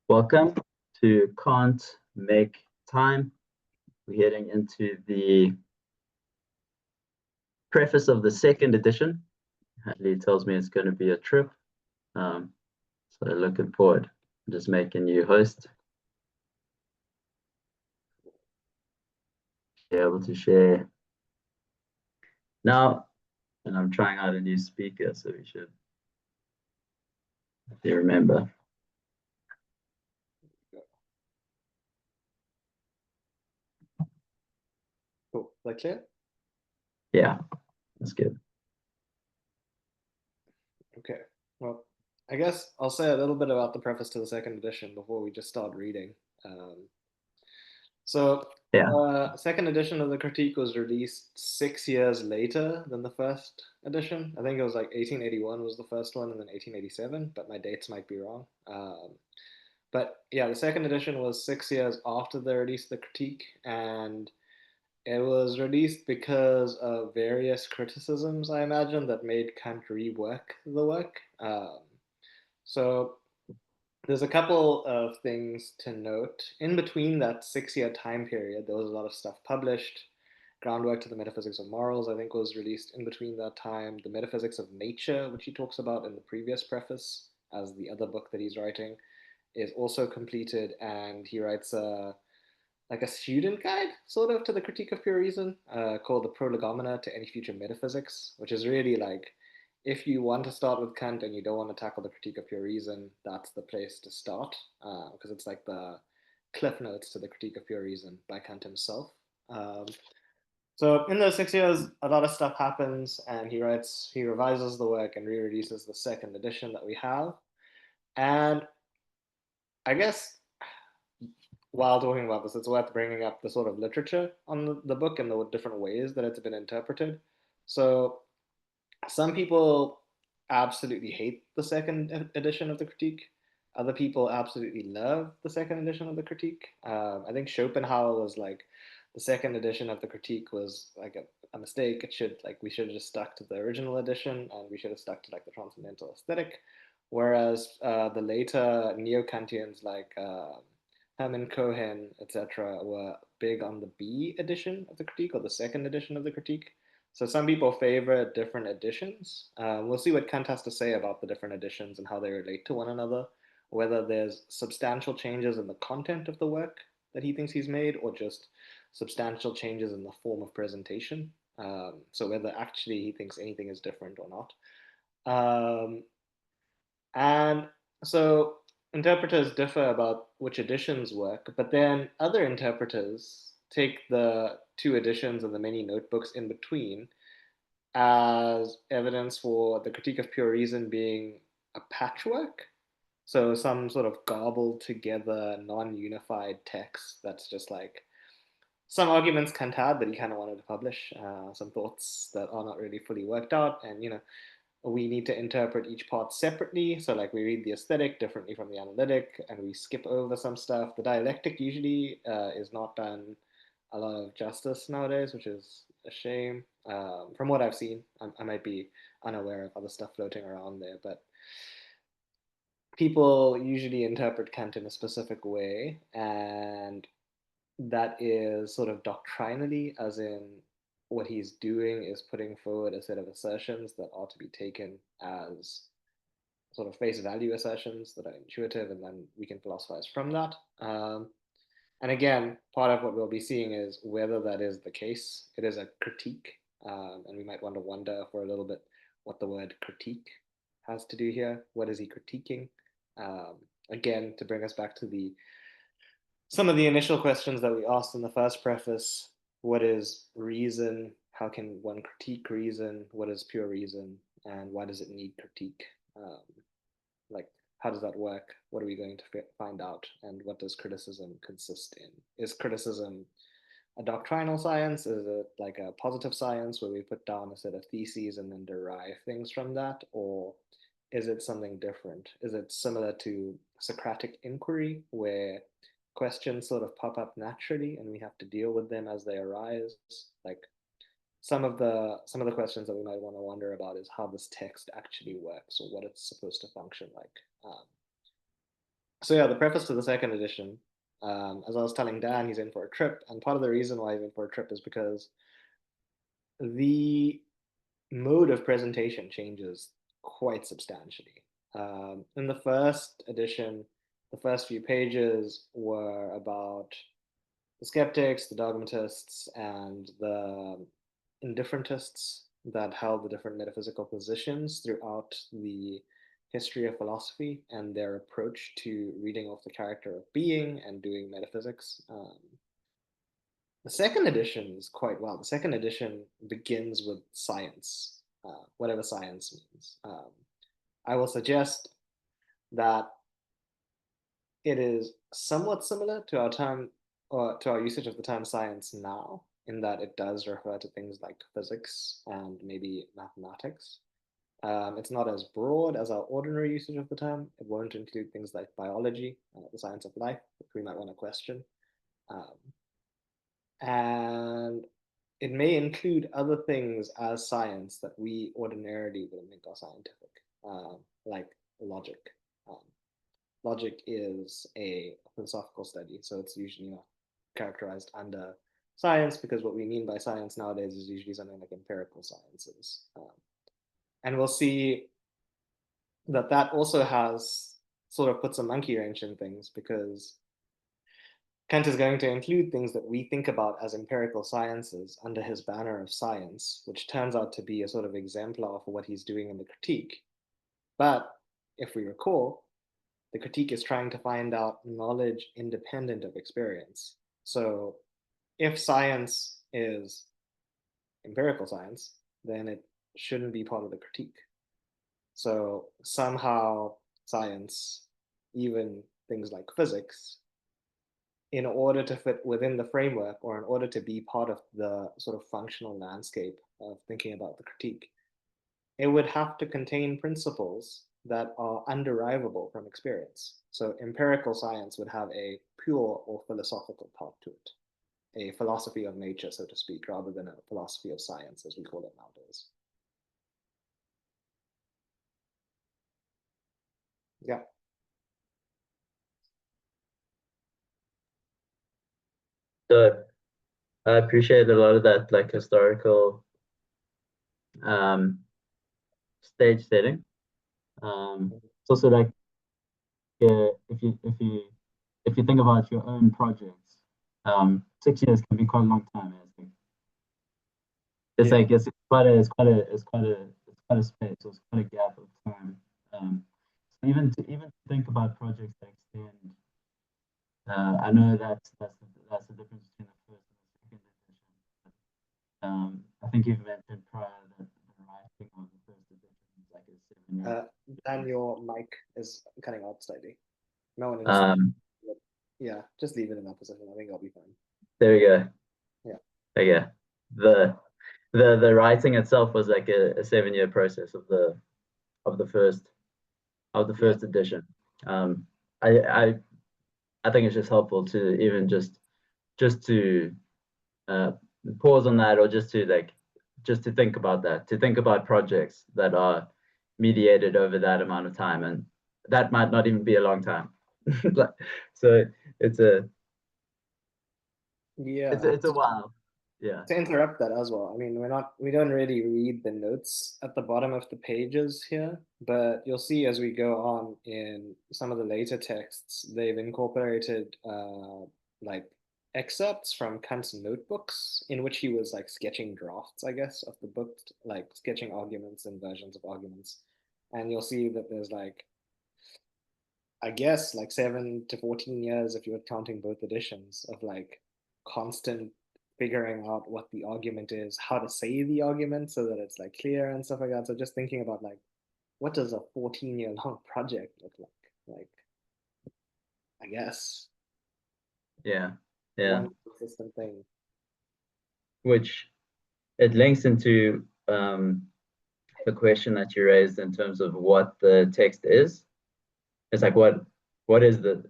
Welcome to Can't Make Time. We're heading into the preface of the second edition. Hadley tells me it's going to be a trip. Um, so looking forward. I'm just making you host. Be able to share now. And I'm trying out a new speaker, so we should remember. Cool. Is that clear? Yeah, that's good. Okay. Well, I guess I'll say a little bit about the preface to the second edition before we just start reading. Um, so, Yeah, second edition of the critique was released 6 years later than the first edition. I think it was like 1881 was the first one, and then 1887, but my dates might be wrong. But yeah, the second edition was 6 years after the release of the critique, and it was released because of various criticisms, I imagine, that made Kant rework the work. So there's a couple of things to note. In between that 6 year time period, there was a lot of stuff published. Groundwork to the Metaphysics of Morals, I think, was released in between that time. The Metaphysics of Nature, which he talks about in the previous preface as the other book that he's writing, is also completed, and he writes a student guide sort of to the critique of pure reason called the Prolegomena to Any Future Metaphysics, which is really like if you want to start with Kant and you don't want to tackle the critique of pure reason, that's the place to start because it's like the cliff notes to the critique of pure reason by Kant himself. Um, so in those 6 years, a lot of stuff happens, and he revises the work and re-releases the second edition that we have. And I guess while talking about this, it's worth bringing up the sort of literature on the book and the different ways that it's been interpreted. So, some people absolutely hate the second edition of the critique. Other people absolutely love the second edition of the critique. I think Schopenhauer was like, the second edition of the critique was like a mistake. We should have just stuck to the original edition, and we should have stuck to like the transcendental aesthetic. Whereas the later neo-Kantians like Hermann Cohen, etc., were big on the B edition of the critique or the second edition of the critique. So some people favor different editions. We'll see what Kant has to say about the different editions and how they relate to one another, whether there's substantial changes in the content of the work that he thinks he's made, or just substantial changes in the form of presentation. So whether actually he thinks anything is different or not. And so interpreters differ about which editions work, but then other interpreters take the two editions and the many notebooks in between as evidence for the critique of pure reason being a patchwork. So some sort of garbled together, non-unified text that's just like some arguments Kant had that he kind of wanted to publish, some thoughts that are not really fully worked out, and we need to interpret each part separately. So like we read the aesthetic differently from the analytic, and we skip over some stuff. The dialectic usually is not done a lot of justice nowadays, which is a shame. From what I've seen, I might be unaware of other stuff floating around there, but people usually interpret Kant in a specific way, and that is sort of doctrinally, as in what he's doing is putting forward a set of assertions that are to be taken as sort of face value assertions that are intuitive, and then we can philosophize from that. And again, part of what we'll be seeing is whether that is the case. It is a critique, and we might want to wonder for a little bit what the word critique has to do here. What is he critiquing? Um, Again, to bring us back to the some of the initial questions that we asked in the first preface. What is reason? How can one critique reason? What is pure reason? And why does it need critique? Um, like, how does that work? What are we going to find out? And what does criticism consist in? Is criticism a doctrinal science? Is it like a positive science where we put down a set of theses and then derive things from that? Or is it something different? Is it similar to Socratic inquiry where questions sort of pop up naturally and we have to deal with them as they arise? Like some of the questions that we might want to wonder about is how this text actually works or what it's supposed to function like. So yeah, the preface to the second edition, as I was telling Dan, he's in for a trip, and part of the reason why he's in for a trip is because the mode of presentation changes quite substantially. In the first edition, the first few pages were about the skeptics, the dogmatists, and the indifferentists that held the different metaphysical positions throughout the history of philosophy and their approach to reading of the character of being and doing metaphysics. The second edition is quite well. The second edition begins with science, whatever science means. I will suggest that it is somewhat similar to our time or to our usage of the term science now, in that it does refer to things like physics and maybe mathematics. It's not as broad as our ordinary usage of the term. It won't include things like biology, the science of life, which we might want to question. Um, and it may include other things as science that we ordinarily wouldn't think are scientific, like logic. Um, Logic is a philosophical study, so it's usually not characterized under science because what we mean by science nowadays is usually something like empirical sciences. And we'll see that that also has sort of puts a monkey wrench in things because Kant is going to include things that we think about as empirical sciences under his banner of science, which turns out to be a sort of exemplar for what he's doing in the critique. But if we recall, the critique is trying to find out knowledge independent of experience. So if science is empirical science, then it shouldn't be part of the critique. So somehow science, even things like physics, in order to fit within the framework or in order to be part of the sort of functional landscape of thinking about the critique, it would have to contain principles that are underivable from experience. So empirical science would have a pure or philosophical part to it, a philosophy of nature, so to speak, rather than a philosophy of science, as we call it nowadays. Yeah. So I appreciate a lot of that, like historical um, stage setting. It's also like if you think about your own projects, 6 years can be quite a long time. I think it's Yeah. like it's quite a space, or it's quite a gap of time. So even to think about projects that extend, I know that's the difference between the first and the second edition. I think you've mentioned prior that the writing of the first edition is like a 7 year Dan, process. your mic is cutting out slightly. No one else. Um, Yeah, just leave it in that position. I think I'll be fine. there we go. Yeah. Okay. The the writing itself was like a 7 year process of the first of the Yeah. first edition. Um, I I I think it's just helpful to even just to uh, pause on that, or just to think about that, to think about projects that are mediated over that amount of time, and that might not even be a long time. Like, so it's a Yeah. it's a while. Yeah. To interrupt that as well, I mean, we don't really read the notes at the bottom of the pages here, but you'll see as we go on in some of the later texts, they've incorporated like excerpts from Kant's notebooks in which he was like sketching drafts, I guess, of the book, like sketching arguments and versions of arguments. And you'll see that there's like, I guess, like 7 to 14 years, if you're counting both editions, of like constant figuring out what the argument is, how to say the argument so that it's like clear and stuff like that. So just thinking about like, what does a 14-year long project look like? Like, I guess Yeah. Yeah. one consistent thing. Which it links into the question that you raised in terms of what the text is. It's like what is the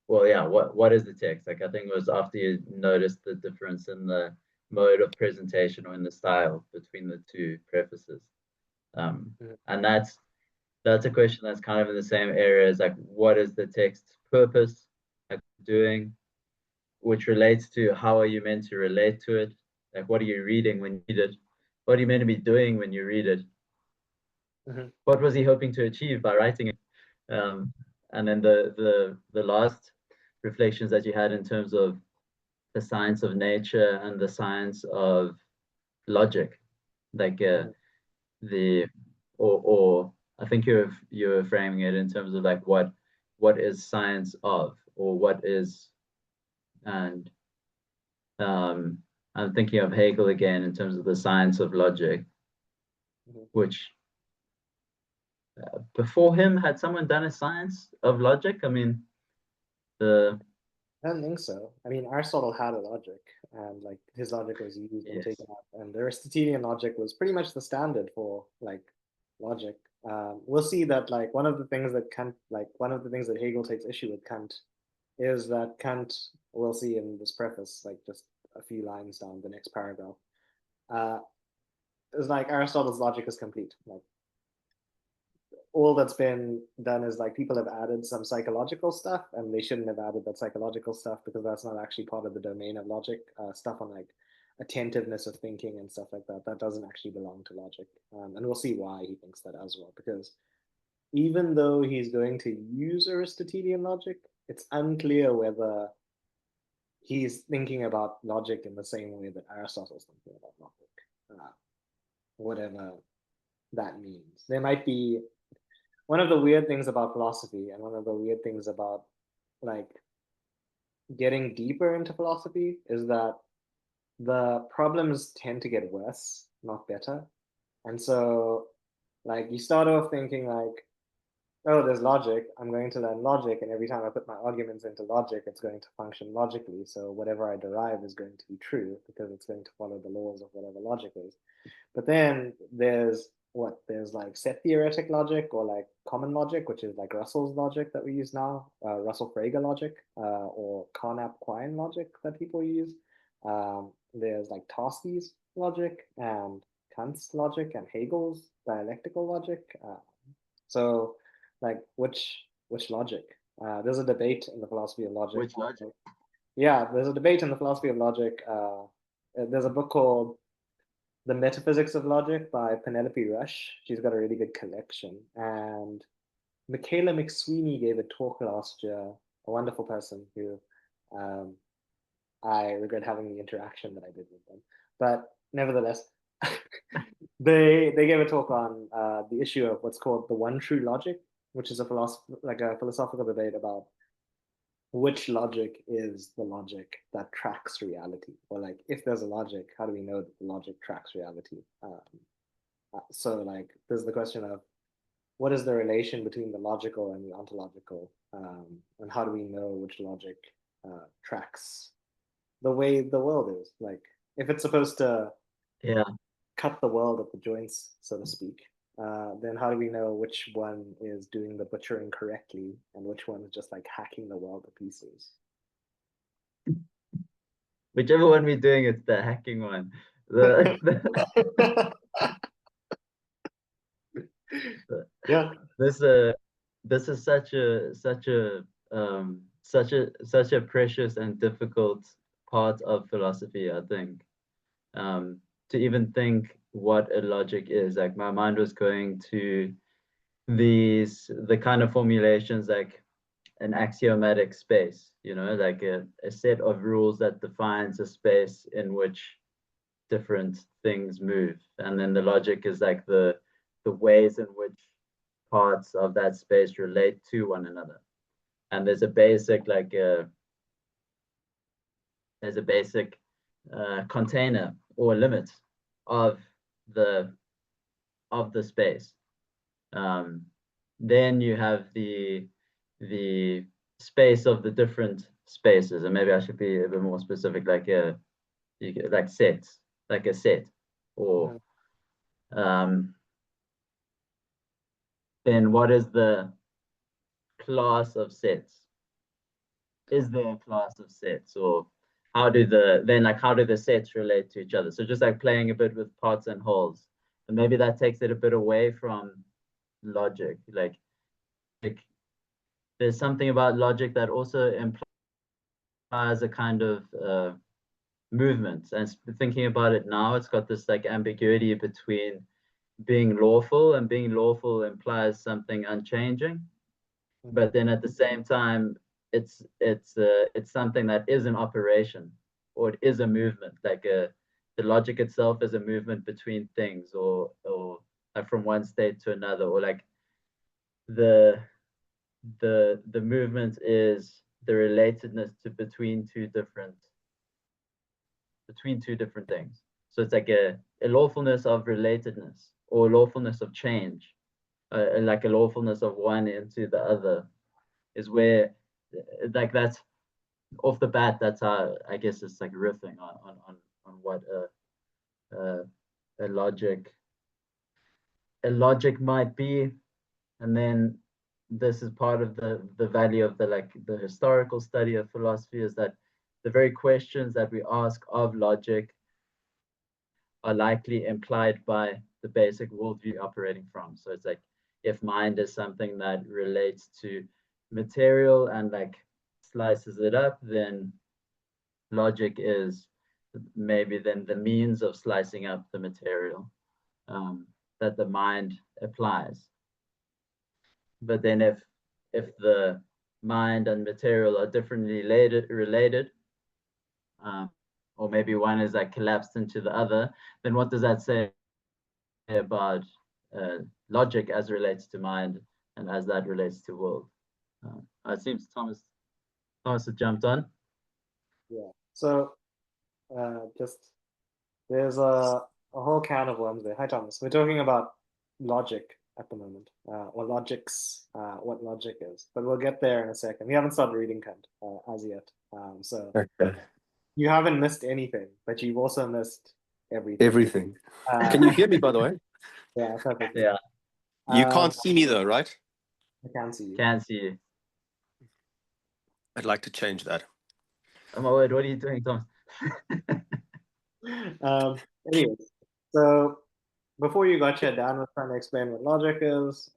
well, yeah, what is the text? Like I think it was after you noticed the difference in the mode of presentation or in the style between the two prefaces. Mhm. And that's a question that's kind of in the same area as like what is the text purpose, like doing, which relates to how are you meant to relate to it? Like what are you reading when you read it? What are you meant to be doing when you read it? Mhm. What was he hoping to achieve by writing it? Um, and then the last reflections that you had in terms of the science of nature and the science of logic, like Mhm. the or I think you're framing it in terms of like what is science of, or what is, and um, I'm thinking of Hegel again in terms of the science of logic, Mhm. which before him had someone done a science of logic? I mean, the I don't think so. I mean, Aristotle had a logic, and like his logic was used and yes, taken up, and the Aristotelian logic was pretty much the standard for like logic. We'll see that like one of the things that Kant, like one of the things that Hegel takes issue with Kant, is that Kant, we'll see in this preface, like just a few lines down the next paragraph, uh, is like Aristotle's logic is complete. Like all that's been done is like people have added some psychological stuff, and they shouldn't have added that psychological stuff because that's not actually part of the domain of logic. Stuff on like attentiveness of thinking and stuff like that doesn't actually belong to logic, and we'll see why he thinks that as well. Because even though he's going to use Aristotelian logic, it's unclear whether he's thinking about logic in the same way that Aristotle's thinking about logic, whatever that means. There might be one of the weird things about philosophy, and one of the weird things about like getting deeper into philosophy, is that the problems tend to get worse, not better. And so like you start off thinking like, oh, there's logic, I'm going to learn logic, and every time I put my arguments into logic, it's going to function logically, so whatever I derive is going to be true because it's going to follow the laws of whatever logic is. But then there's like set theoretic logic, or like common logic, which is like Russell's logic that we use now, Russell-Frager logic, or Carnap-Quine logic that people use. There's like Tarski's logic and Kant's logic and Hegel's dialectical logic. So like which logic? There's a debate in the philosophy of logic. which logic? Yeah, there's a debate in the philosophy of logic. There's a book called The Metaphysics of Logic by Penelope Rush. She's got a really good collection. And Michaela McSweeney gave a talk last year, a wonderful person who um, I regret having the interaction that I did with them. But nevertheless, they gave a talk on the issue of what's called the one true logic, which is a philosophical debate about which logic is the logic that tracks reality, or like if there's a logic, how do we know that the logic tracks reality? So like there's the question of what is the relation between the logical and the ontological, and how do we know which logic tracks the way the world is? Like if it's supposed to Yeah, cut the world at the joints, so to speak, then how do we know which one is doing the butchering correctly and which one is just like hacking the world to pieces? whichever one we're doing, it's the hacking one. Yeah. this this is such a precious and difficult part of philosophy, I think. To even think what a logic is. Like my mind was going to the kind of formulations like an axiomatic space, like a set of rules that defines a space in which different things move. And then the logic is like the ways in which parts of that space relate to one another. And there's a basic container or limit of the space. Um, then you have the space of the different spaces, and maybe I should be a bit more specific, like sets, like a set, or Mhm. um, then what is the class of sets? Is there a class of sets, or how do the sets relate to each other? So just like playing a bit with pots and holes, and maybe that takes it a bit away from logic, like there's something about logic that also implies a kind of movement. And thinking about it now, it's got this like ambiguity between being lawful, and being lawful implies something unchanging, but then at the same time, it's something that is an operation, or it is a movement. Like the logic itself is a movement between things, or like from one state to another, or like the the movement is the relatedness to between two different things. So it's like a lawfulness of relatedness, or lawfulness of change, like a lawfulness of one into the other, is where, like, that's off the bat. That's how I guess it's like riffing on what a, a logic a logic might be. And then this is part of the value of the, like, the historical study of philosophy, is that the very questions that we ask of logic are likely implied by the basic worldview operating from. So it's like, if mind is something that relates to material and like slices it up, then logic is maybe then the means of slicing up the material that the mind applies. But then if the mind and material are differently related, um, or maybe one is like collapsed into the other, then what does that say about logic as relates to mind, and as that relates to world? It seems Thomas has jumped on. Yeah. So just there's a whole can of worms there. Hi, Thomas. We're talking about logic at the moment, or logics, what logic is. But we'll get there in a second. We haven't started reading Kant as yet. So Okay. you haven't missed anything, but you've also missed everything. Everything. Uh, Can you hear me, by the way? yeah, perfect. Yeah, You can't see me though, right? I can see you. can't see you. I'd like to change that. Oh my word, what are you doing, Thomas? Anyways, so before you got shut down, we're trying to explain what logic is,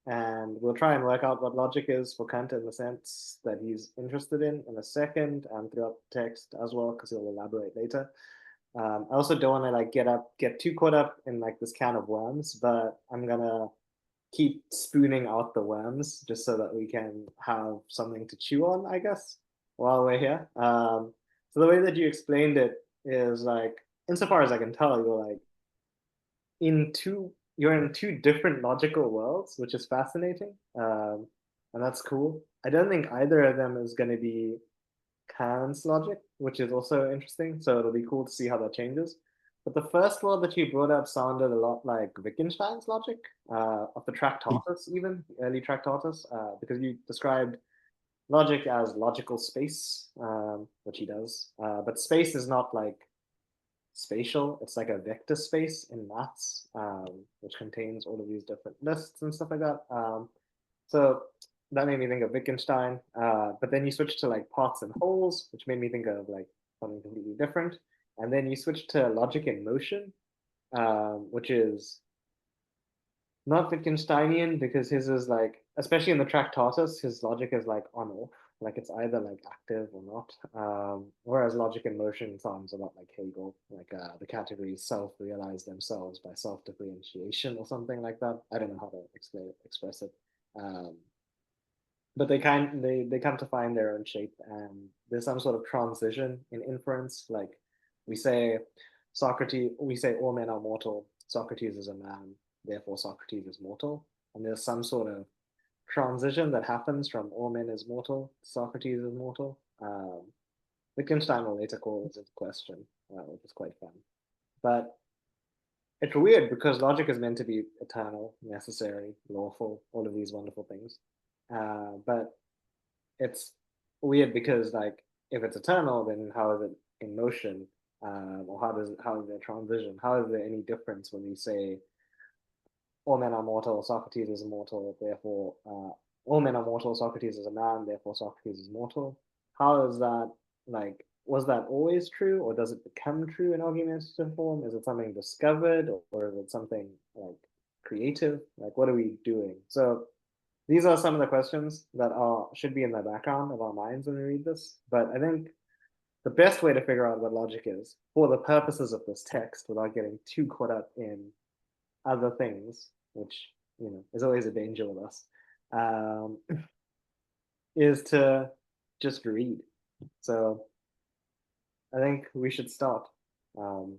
and we'll try and work out what logic is for Kant in the sense that he's interested in a second, and throughout the text as well, because he'll elaborate later. I also don't want to like get too caught up in like this can of worms, but I'm gonna keep spooning out the worms just so that we can have something to chew on, I guess, while we're here. So the way that you explained it is like, insofar as I can tell, you're in two different logical worlds, which is fascinating, and that's cool. I don't think either of them is going to be Kant's logic, which is also interesting. So it'll be cool to see how that changes. But the first world that you brought up sounded a lot like Wittgenstein's logic of the Tractatus, even early Tractatus, because you described logic as logical space, which he does. But space is not like spatial; it's like a vector space in maths, which contains all of these different lists and stuff like that. So that made me think of Wittgenstein. But then you switched to like parts and wholes, which made me think of like something completely different. And then you switched to logic in motion, which is not Wittgensteinian because his is like, especially in the Tractatus, his logic is like on off, like it's either like active or not. Whereas logic in motion sounds a lot like Hegel, like the categories self-realize themselves by self-differentiation or something like that. I don't know how to express it. Um, but they come to find their own shape, and there's some sort of transition in inference. Like we say we say all men are mortal, Socrates is a man, therefore Socrates is mortal. And there's some sort of transition that happens from all men is mortal, Socrates is mortal. Wittgenstein will later call this into question, which is quite fun. But it's weird because logic is meant to be eternal, necessary, lawful, all of these wonderful things. But it's weird because like if it's eternal, then how is it in motion? Or how is there transition? How is there any difference when we say all men are mortal, Socrates is mortal, therefore all men are mortal, Socrates is a man, therefore Socrates is mortal? How is that, like, was that always true, or does it become true in argumentative form? Is it something discovered, or is it something like creative? Like, what are we doing? So these are some of the questions that should be in the background of our minds when we read this. But I think the best way to figure out what logic is for the purposes of this text without getting too caught up in other things, which is always a danger with us, is to just read. So I think we should start. I'll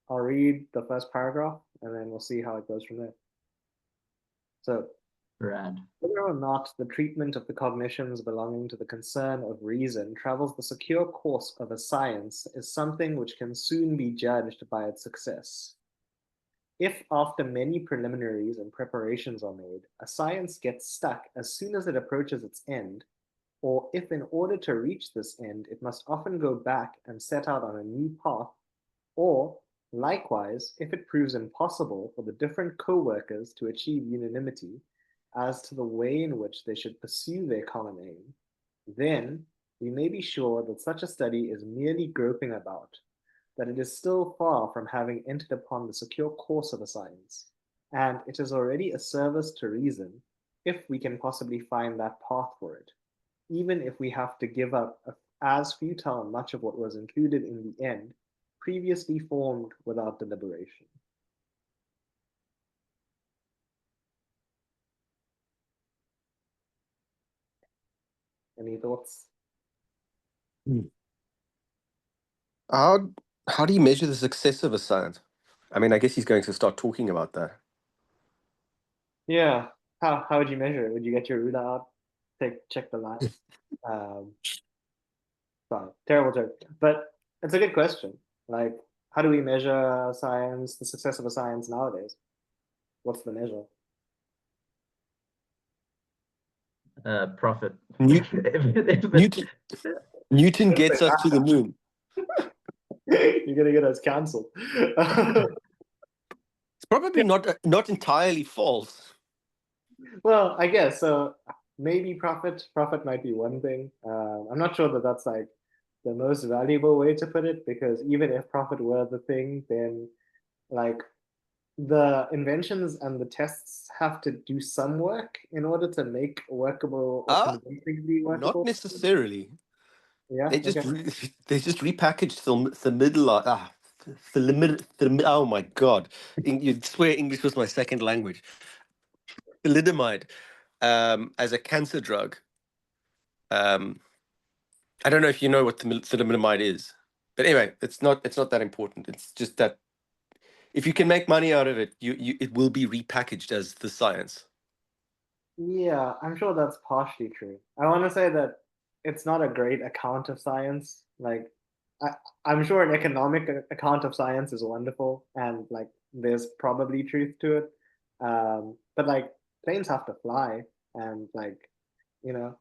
read the first paragraph and then we'll see how it goes from there. So, Rad. whether or not the treatment of the cognitions belonging to the concern of reason travels the secure course of a science is something which can soon be judged by its success. If after many preliminaries and preparations are made, a science gets stuck as soon as it approaches its end, or if in order to reach this end, it must often go back and set out on a new path, or likewise, if it proves impossible for the different co-workers to achieve unanimity as to the way in which they should pursue their common aim, then we may be sure that such a study is merely groping about, that it is still far from having entered upon the secure course of a science, and it is already a service to reason if we can possibly find that path for it, even if we have to give up as futile much of what was included in the end previously formed without deliberation. Any thoughts? How how do you measure the success of a science? I mean, I guess he's going to start talking about that. Yeah. How would you measure it? Would you get your ruler out, check the lines? Sorry, terrible joke. But it's a good question. Like, how do we measure science, the success of a science nowadays? What's the measure? Profit. Newton, Newton gets us to the moon. You're gonna get us cancelled. It's probably not entirely false. Well, I guess so. Maybe profit. Profit might be one thing. I'm not sure that that's like the most valuable way to put it, because even if profit were the thing, then like the inventions and the tests have to do some work in order to make workable or convincingly Not workable. necessarily. Yeah. They just Okay. they just repackaged oh my god! You'd swear English was my second language. Thalidomide, as a cancer drug. I don't know if you know what thalidomide is, but anyway, it's not that important. It's just that if you can make money out of it, it will be repackaged as the science. Yeah, I'm sure that's partially true. I want to say that it's not a great account of science. Like, I, I'm sure an economic account of science is wonderful, and like, there's probably truth to it. But like, planes have to fly, and like, you know,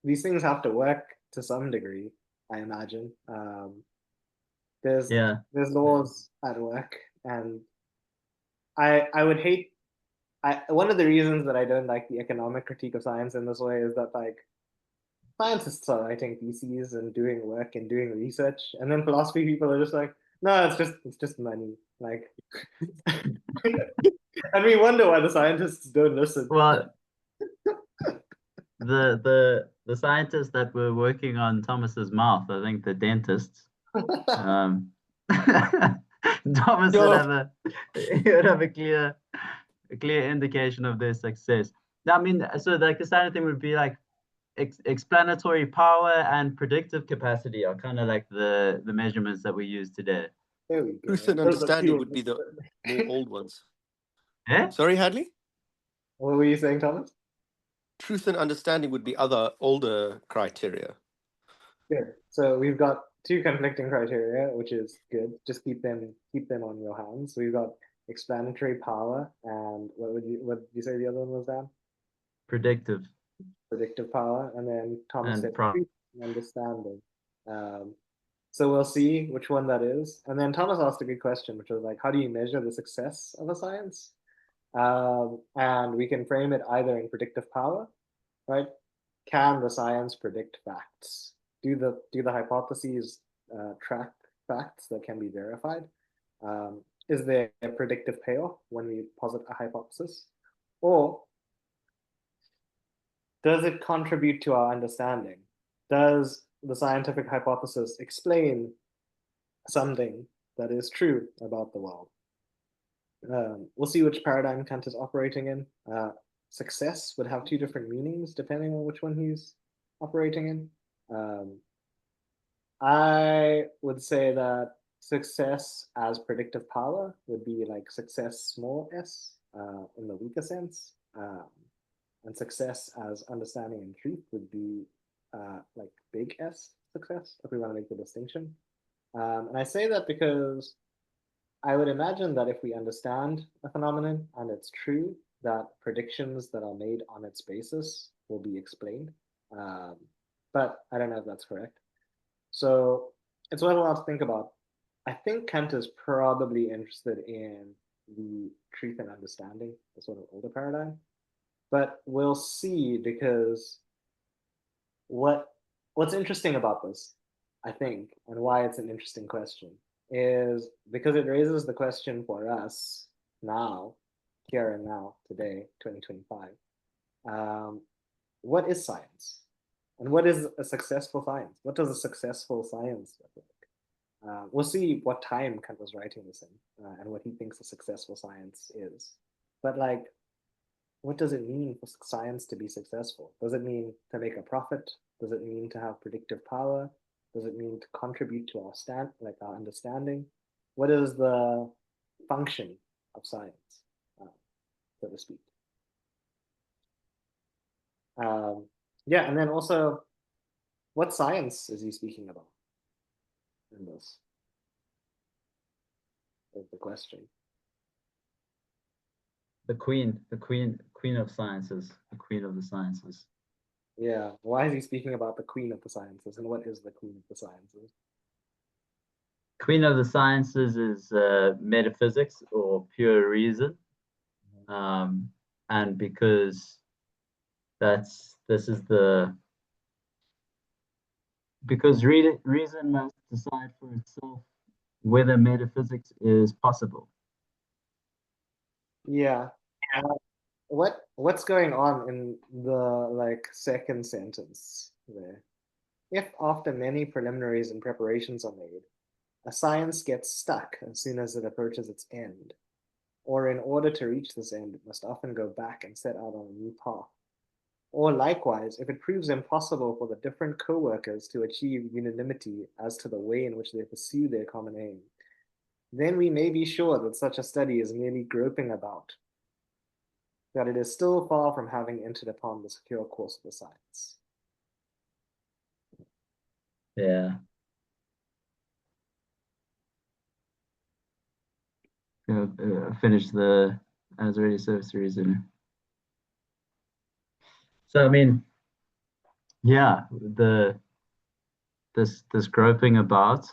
these things have to work to some degree, I imagine. There's Yeah. there's laws at work, and I would hate. One of the reasons that I don't like the economic critique of science in this way is that like scientists are writing theses and doing work and doing research, and then philosophy people are just like, no, it's just money. Like, and we wonder why the scientists don't listen. Well, the scientists that were working on Thomas's mouth, I think the dentists, Thomas would have a clear indication of their success. I mean, so like the standard thing would be like explanatory power and predictive capacity are kind of like the measurements that we use today. There we go. Truth and understanding would be the more old ones. Eh? Sorry, Hadley? What were you saying, Thomas? Truth and understanding would be other older criteria. Good. So we've got two conflicting criteria, which is good. Just keep them on your hands. We've got explanatory power, and what did you say the other one was, Dan? Predictive. Predictive power, and then Thomas said And truth and understanding. So we'll see which one that is. And then Thomas asked a good question, which was like, how do you measure the success of a science? And we can frame it either in predictive power, right? Can the science predict facts? Do the hypotheses track facts that can be verified? Is there a predictive payoff when we posit a hypothesis? Or does it contribute to our understanding? Does the scientific hypothesis explain something that is true about the world? We'll see which paradigm Kant is operating in. Success would have two different meanings depending on which one he's operating in. I would say that success as predictive power would be like success small s in the weaker sense. And success as understanding and truth would be like big S success, if we want to make the distinction. And I say that because I would imagine that if we understand a phenomenon and it's true, that predictions that are made on its basis will be explained. But I don't know if that's correct. So it's worthwhile to think about. I think Kant is probably interested in the truth and understanding, the sort of older paradigm. But we'll see, because what's interesting about this, I think, and why it's an interesting question, is because it raises the question for us now, here and now, today, 2025. What is science? And what is a successful science? What does a successful science look like? We'll see what time Kant was writing this in and what he thinks a successful science is. But like, what does it mean for science to be successful? Does it mean to make a profit? Does it mean to have predictive power? Does it mean to contribute to our understanding? What is the function of science, so to speak? Yeah, and then also, what science is he speaking about in this? Is the question. The queen of sciences, the queen of the sciences. Yeah, why is he speaking about the queen of the sciences, and what is the queen of the sciences? Queen of the sciences is metaphysics or pure reason, and because because reason must decide for itself whether metaphysics is possible. Yeah. What's going on in the like second sentence there? If after many preliminaries and preparations are made, a science gets stuck as soon as it approaches its end, or in order to reach this end, it must often go back and set out on a new path. Or likewise, if it proves impossible for the different co-workers to achieve unanimity as to the way in which they pursue their common aim, then we may be sure that such a study is merely groping about, that it is still far from having entered upon the secure course of the science. Yeah. Finish the as already service reason. So I mean, yeah, this groping about.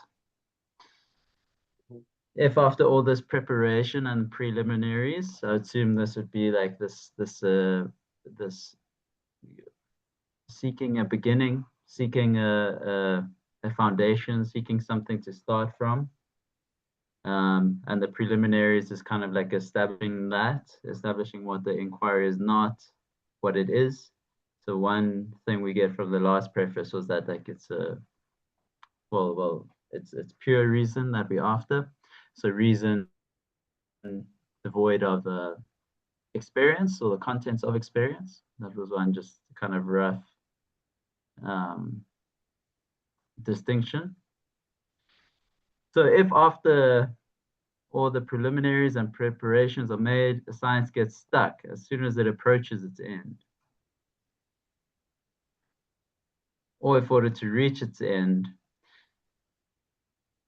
If after all this preparation and preliminaries, I assume this would be like this seeking a beginning, seeking a foundation, seeking something to start from. And the preliminaries is kind of like establishing what the inquiry is not, what it is. So one thing we get from the last preface was that like it's it's pure reason that we're after. So reason devoid of experience or the contents of experience. That was one just kind of rough distinction. So if after all the preliminaries and preparations are made, the science gets stuck as soon as it approaches its end. Or if order to reach its end.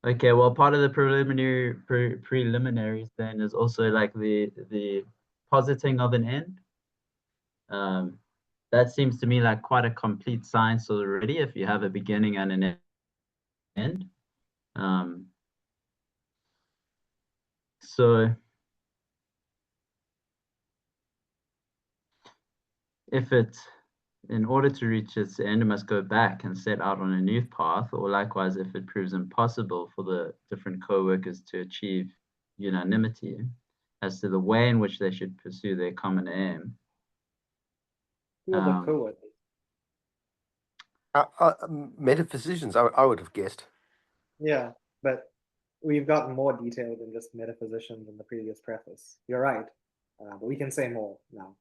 Okay, well, part of the preliminaries then is also like the positing of an end. That seems to me like quite a complete science already if you have a beginning and an end. So if it, in order to reach its end, it must go back and set out on a new path, or likewise, if it proves impossible for the different co-workers to achieve unanimity as to the way in which they should pursue their common aim. Who are the co-workers? Metaphysicians, I would have guessed. Yeah, but we've gotten more detailed than just metaphysicians in the previous preface. You're right, but we can say more now.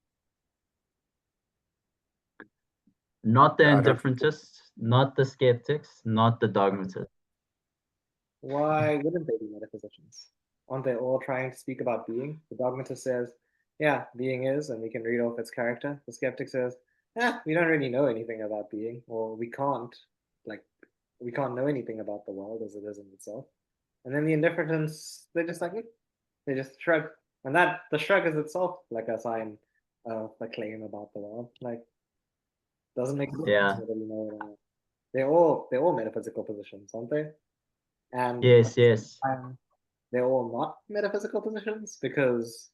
Not the I don't think indifferentists, not the skeptics, not the dogmatists. Why wouldn't they be metaphysicians? Aren't they all trying to speak about being? The dogmatist says, yeah, being is, and we can read off its character. The skeptic says, yeah, we don't really know anything about being, or like, we can't know anything about the world as it is in itself. And then the indifferents, they're just like, they just shrug. And that, the shrug is itself like a sign of a claim about the world. Like, doesn't make sense Yeah. whether you know it or not. They're all metaphysical positions, aren't they? And Yes, yes. they're all not metaphysical positions because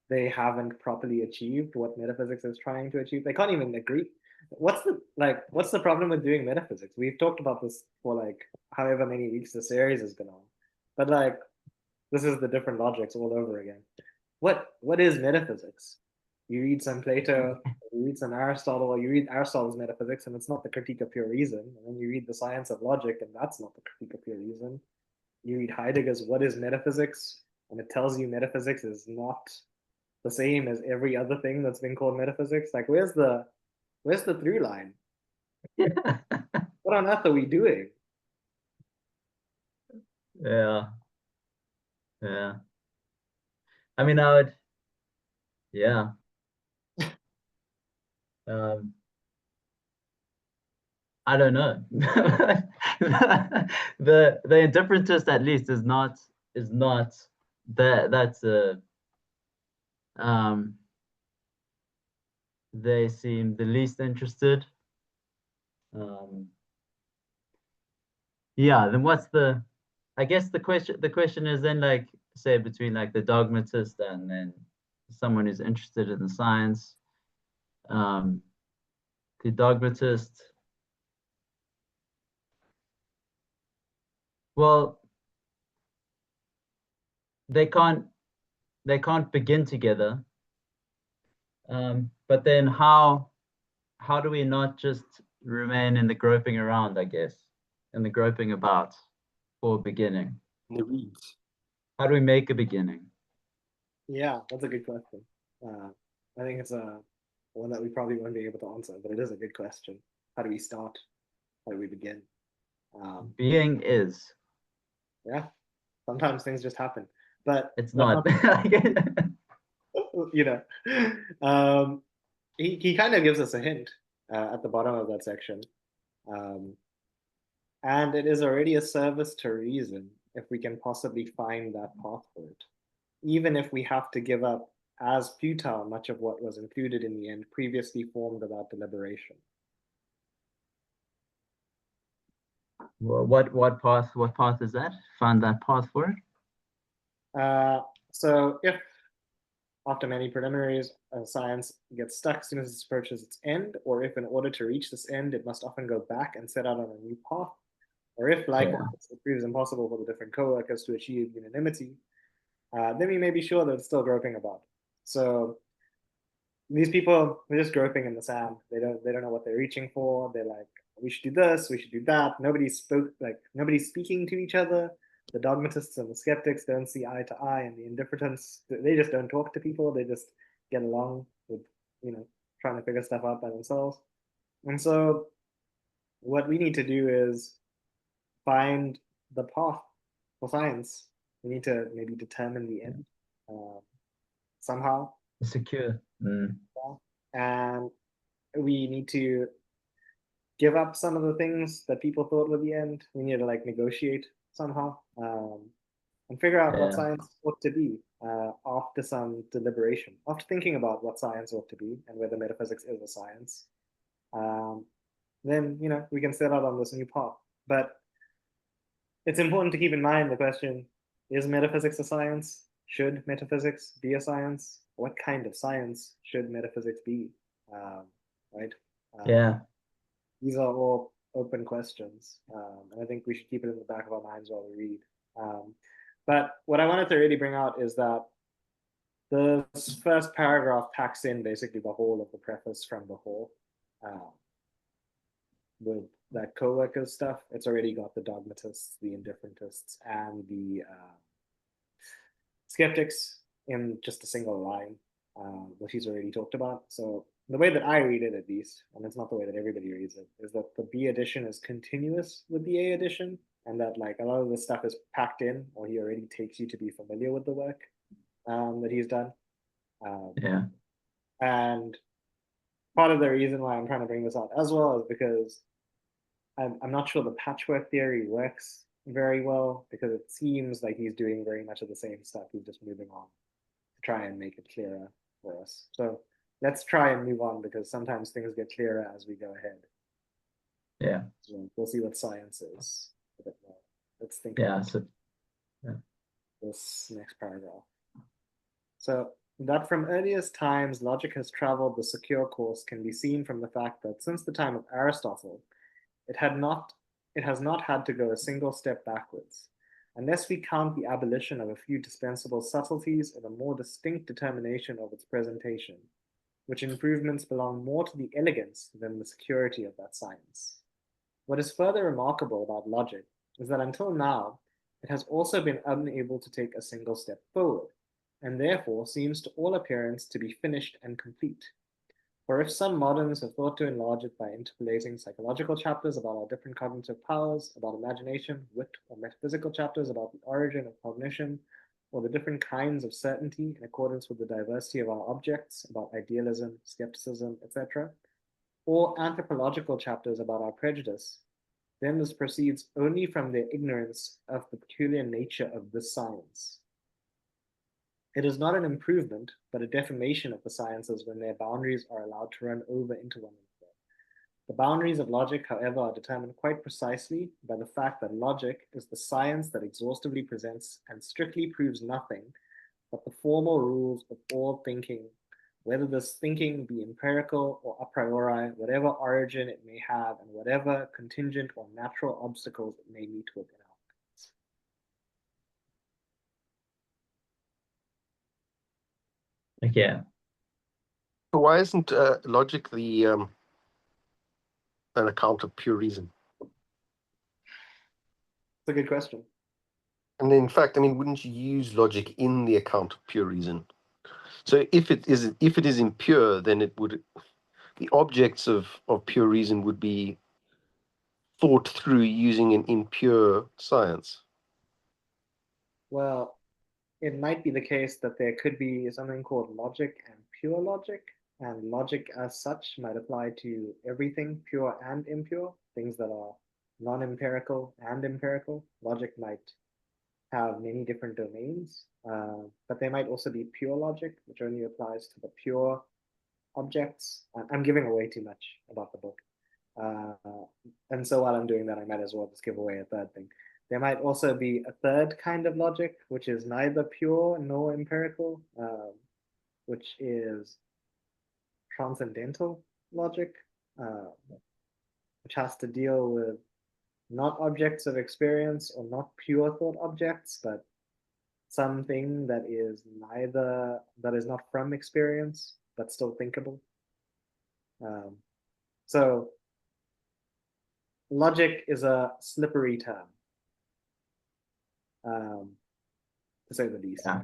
they haven't properly achieved what metaphysics is trying to achieve. They can't even agree. What's the problem with doing metaphysics? We've talked about this for like however many weeks the series has been on. But like this is the different logics all over again. What is metaphysics? You read some Plato, you read some Aristotle, or you read Aristotle's metaphysics, and it's not the critique of pure reason. And then you read the science of logic, and that's not the critique of pure reason. You read Heidegger's What is Metaphysics? And it tells you metaphysics is not the same as every other thing that's been called metaphysics. Like where's the through line? What on earth are we doing? Yeah. Yeah. I mean, I would, yeah. Um, I don't know. The indifferentist at least is not that's a they seem the least interested. Um, yeah, then what's the I guess the question is then like say between like the dogmatist and then someone who's interested in the science. Um, the dogmatist, well, they can't they can't begin together. But then how do we not just remain in the groping around, I guess, in the groping about for a beginning? in the reads. How do we make a beginning? Yeah, that's a good question. I think it's a one that we probably won't be able to answer, but it is a good question. How do we start? How do we begin? Being is. Yeah, sometimes things just happen, but It's that's not. not, you know. Um, he kind of gives us a hint at the bottom of that section. Um, and it is already a service to reason if we can possibly find that path for it, even if we have to give up as futile much of what was included in the end previously formed about deliberation. What path is that? Find that path for it. So if after many preliminaries, science gets stuck as soon as it approaches its end, or if in order to reach this end, it must often go back and set out on a new path, or if likewise it proves impossible for the different co-workers to achieve unanimity, then we may be sure that it's still groping about. So these people are just groping in the sand. They don't know what they're reaching for. They're like, we should do this, we should do that. Nobody's speaking to each other. The dogmatists and the skeptics don't see eye to eye, and the indifferents, they just don't talk to people. They just get along with, trying to figure stuff out by themselves. And so what we need to do is find the path for science. We need to maybe determine the end somehow. Secure. And we need to give up some of the things that people thought were the end. We need to like negotiate somehow and figure out what Yeah. science ought to be after some deliberation, after thinking about what science ought to be and whether metaphysics is a science. Then we can set out on this new path. But it's important to keep in mind the question: is metaphysics a science? Should metaphysics be a science? What kind of science should metaphysics be? Right? Yeah. These are all open questions, and I think we should keep it in the back of our minds while we read. But what I wanted to really bring out is that the first paragraph packs in basically the whole of the preface from the whole. with that co-workers stuff, it's already got the dogmatists, the indifferentists, and the skeptics in just a single line, which he's already talked about. So the way that I read it, at least, and it's not the way that everybody reads it, is that the B edition is continuous with the A edition, and that like a lot of the stuff is packed in, or he already takes you to be familiar with the work that he's done. Yeah. And part of the reason why I'm trying to bring this out as well is because I'm not sure the patchwork theory works very well, because it seems like he's doing very much of the same stuff. He's just moving on to try and make it clearer for us. So let's try and move on, because sometimes things get clearer as we go ahead. Yeah. So we'll see what science is a bit more. Let's think Yeah. about So, this next paragraph. So that from earliest times logic has traveled the secure course can be seen from the fact that since the time of Aristotle, it has not had to go a single step backwards, unless we count the abolition of a few dispensable subtleties and a more distinct determination of its presentation, which improvements belong more to the elegance than the security of that science. What is further remarkable about logic is that until now, it has also been unable to take a single step forward, and therefore seems to all appearance to be finished and complete. For if some moderns have thought to enlarge it by interpolating psychological chapters about our different cognitive powers, about imagination, wit, or metaphysical chapters about the origin of cognition, or the different kinds of certainty in accordance with the diversity of our objects, about idealism, skepticism, etc., or anthropological chapters about our prejudice, then this proceeds only from their ignorance of the peculiar nature of this science. It is not an improvement, but a deformation of the sciences when their boundaries are allowed to run over into one another. The boundaries of logic, however, are determined quite precisely by the fact that logic is the science that exhaustively presents and strictly proves nothing but the formal rules of all thinking, whether this thinking be empirical or a priori, whatever origin it may have, and whatever contingent or natural obstacles it may meet with in our minds. okay. So why isn't logic the an account of pure reason? It's a good question. And in fact, I mean, wouldn't you use logic in the account of pure reason? So if it is impure, then it would, the objects of pure reason would be thought through using an impure science. Well, it might be the case that there could be something called logic and pure logic, and logic as such might apply to everything pure and impure, things that are non-empirical and empirical. Logic might have many different domains, but they might also be pure logic, which only applies to the pure objects. I'm giving away too much about the book. And so while I'm doing that, I might as well just give away a third thing. There might also be a third kind of logic, which is neither pure nor empirical, which is transcendental logic, which has to deal with not objects of experience or not pure thought objects, but something that is not from experience, but still thinkable. So logic is a slippery term, to say the least. Yeah.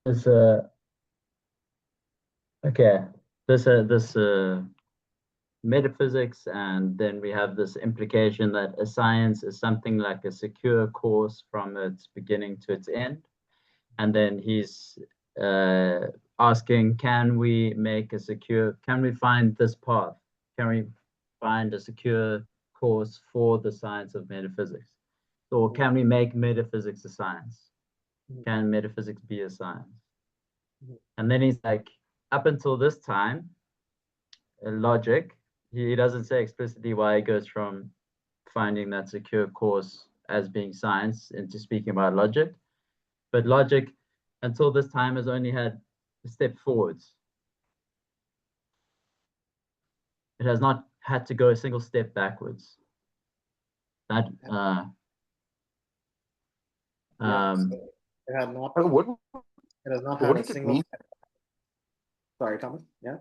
It's okay. This metaphysics, and then we have this implication that a science is something like a secure course from its beginning to its end. And then he's asking, can we find this path? Can we find a secure course for the science of metaphysics? Or can we make metaphysics a science? Can metaphysics be a science? And then he's like, up until this time, logic, he doesn't say explicitly why he goes from finding that secure course as being science into speaking about logic. But logic, until this time, has only had a step forwards. It has not had to go a single step backwards. That it had not. What It has not had a does it single mean? step. Sorry, Thomas. Yeah.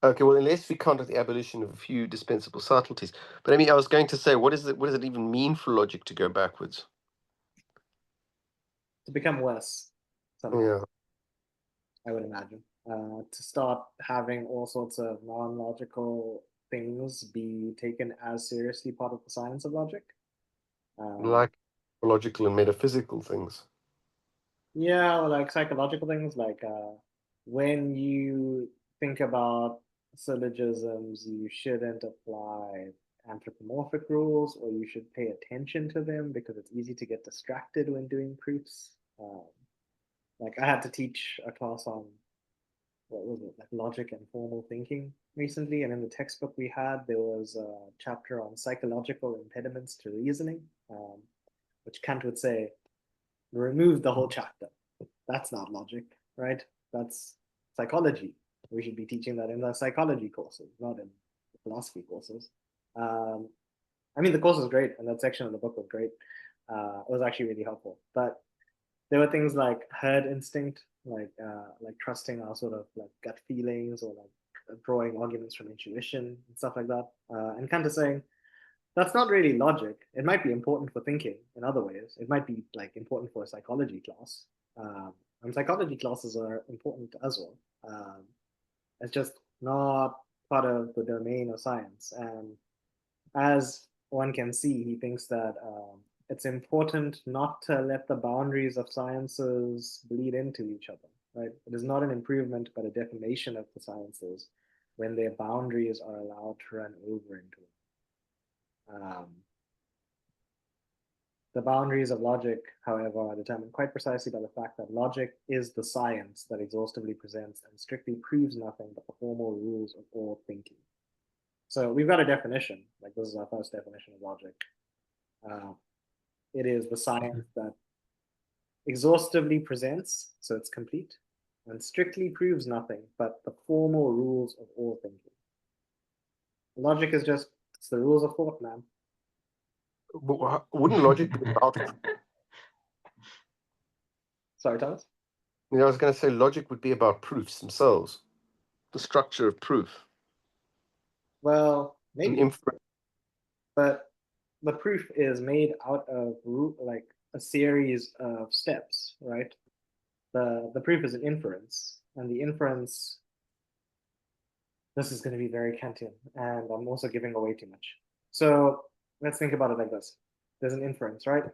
Okay, well, unless we count the abolition of a few dispensable subtleties. But I mean, I was going to say, what does it even mean for logic to go backwards? To become worse somehow, Yeah. I would imagine. To start having all sorts of non-logical things be taken as seriously part of the science of logic. Like logical and metaphysical things. Yeah, or like psychological things, like when you think about syllogisms, you shouldn't apply anthropomorphic rules, or you should pay attention to them because it's easy to get distracted when doing proofs. Like I had to teach a class on what was it, like logic and formal thinking recently, and in the textbook we had, there was a chapter on psychological impediments to reasoning, which Kant would say, remove the whole chapter. That's not logic, right? That's psychology. We should be teaching that in the psychology courses, not in the philosophy courses. Um, I mean, the course was great, and that section of the book was great. It was actually really helpful. But there were things like herd instinct, like trusting our sort of like gut feelings, or like drawing arguments from intuition and stuff like that. And Kant is saying that's not really logic. It might be important for thinking in other ways. It might be like important for a psychology class. And psychology classes are important as well. It's just not part of the domain of science. And as one can see, he thinks that it's important not to let the boundaries of sciences bleed into each other. Right? It is not an improvement, but a defamation of the sciences when their boundaries are allowed to run over into them. The boundaries of logic, however, are determined quite precisely by the fact that logic is the science that exhaustively presents and strictly proves nothing but the formal rules of all thinking. So we've got a definition, like this is our first definition of logic. It is the science that exhaustively presents, so it's complete, and strictly proves nothing but the formal rules of all thinking. Logic is just, it's the rules of thought, man. Wouldn't logic be about? Sorry, Thomas? I was going to say logic would be about proofs themselves, the structure of proof. Well, An maybe, but the proof is made out of like a series of steps, right? The proof is an inference, and the inference. This is going to be very Kantian, and I'm also giving away too much. So let's think about it like this: there's an inference, right?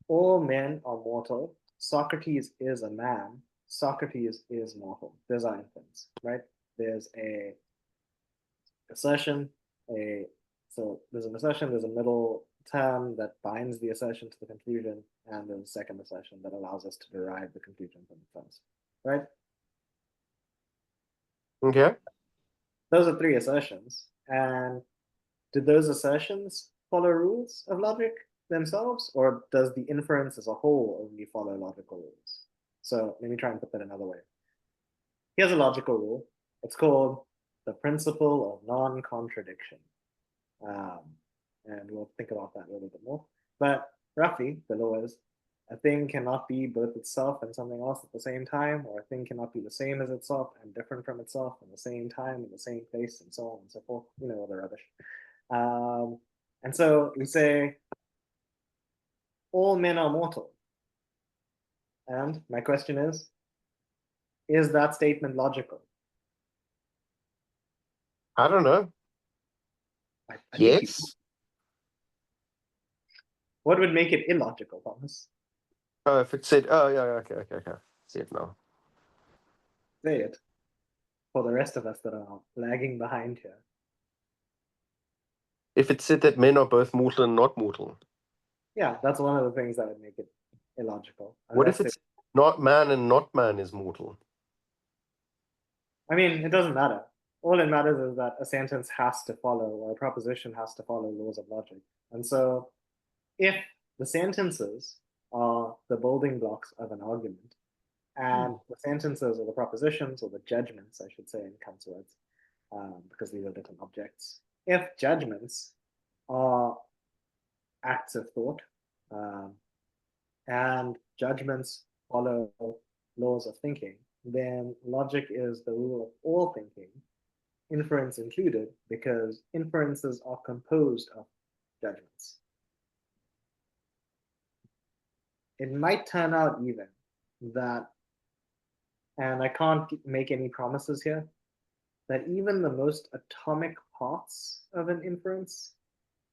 All men are mortal. Socrates is a man. Socrates is mortal. There's our inference, right? There's a assertion, a so there's an assertion, there's a middle term that binds the assertion to the conclusion, and there's a second assertion that allows us to derive the conclusion from the first, right? Okay. Those are three assertions. And did those assertions follow rules of logic themselves, or does the inference as a whole only follow logical rules? So let me try and put that another way. Here's a logical rule. It's called the principle of non-contradiction. Um, and we'll think about that a little bit more. But roughly, the law is a thing cannot be both itself and something else at the same time, or a thing cannot be the same as itself and different from itself in the same time, in the same place, and so on and so forth. You know, all the rubbish. And so we say, all men are mortal. And my question is that statement logical? I don't know. I think Yes. what would make it illogical, Thomas? Oh, if it said, oh yeah, okay. See it now. Say it for the rest of us that are lagging behind here. If it said that men are both mortal and not mortal. Yeah, that's one of the things that would make it illogical. What if it's not man and not man is mortal? I mean, it doesn't matter. All it matters is that a sentence has to follow, or a proposition has to follow laws of logic. And so if the sentences are the building blocks of an argument, and the sentences or the propositions or the judgments, I should say in Kant's words, because these are different objects. If judgments are acts of thought, and judgments follow laws of thinking, then logic is the rule of all thinking inference included because inferences are composed of judgments. It might turn out even that, and I can't make any promises here, that even the most atomic parts of an inference,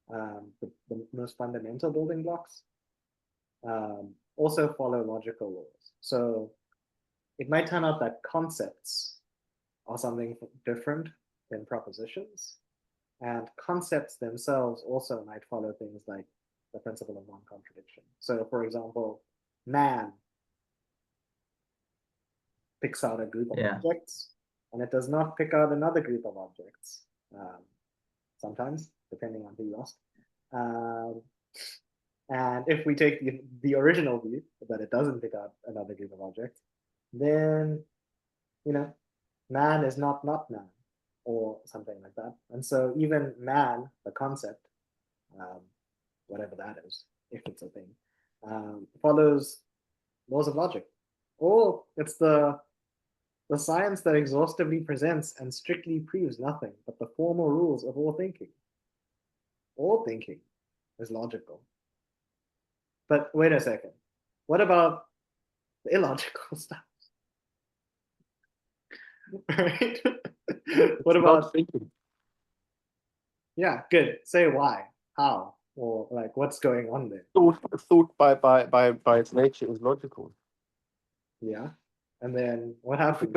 the most fundamental building blocks, also follow logical laws. So it might turn out that concepts are something different than propositions, and concepts themselves also might follow things like the principle of non-contradiction. So, for example, man picks out a group of objects, and it does not pick out another group of objects. Sometimes, depending on who you ask. And if we take the original view that it doesn't pick out another group of objects, then, man is not man, or something like that. And so even man, the concept, whatever that is, if it's a thing, follows laws of logic. Or it's the science that exhaustively presents and strictly proves nothing but the formal rules of all thinking. All thinking is logical. But wait a second. What about the illogical stuff? Right? What about thinking? Yeah, good. Say why, how, or like what's going on there. Thought by its nature is logical. Yeah. And then what happens?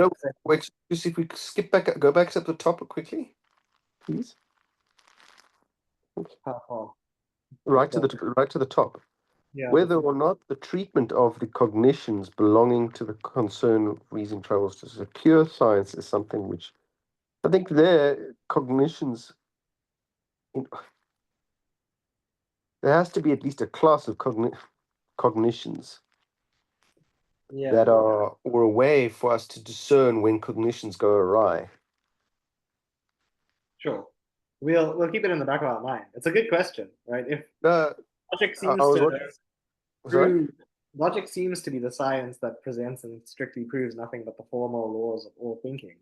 If we skip back, go back up the top quickly, please. Right to the top. Yeah. Whether or not the treatment of the cognitions belonging to the concern of reason travels to pure science is something which I think there cognitions. There has to be at least a class of cognitions that are or a way for us to discern when cognitions go awry. Sure. We'll keep it in the back of our mind. It's a good question, right? If logic seems to be the science that presents and strictly proves nothing but the formal laws of all thinking.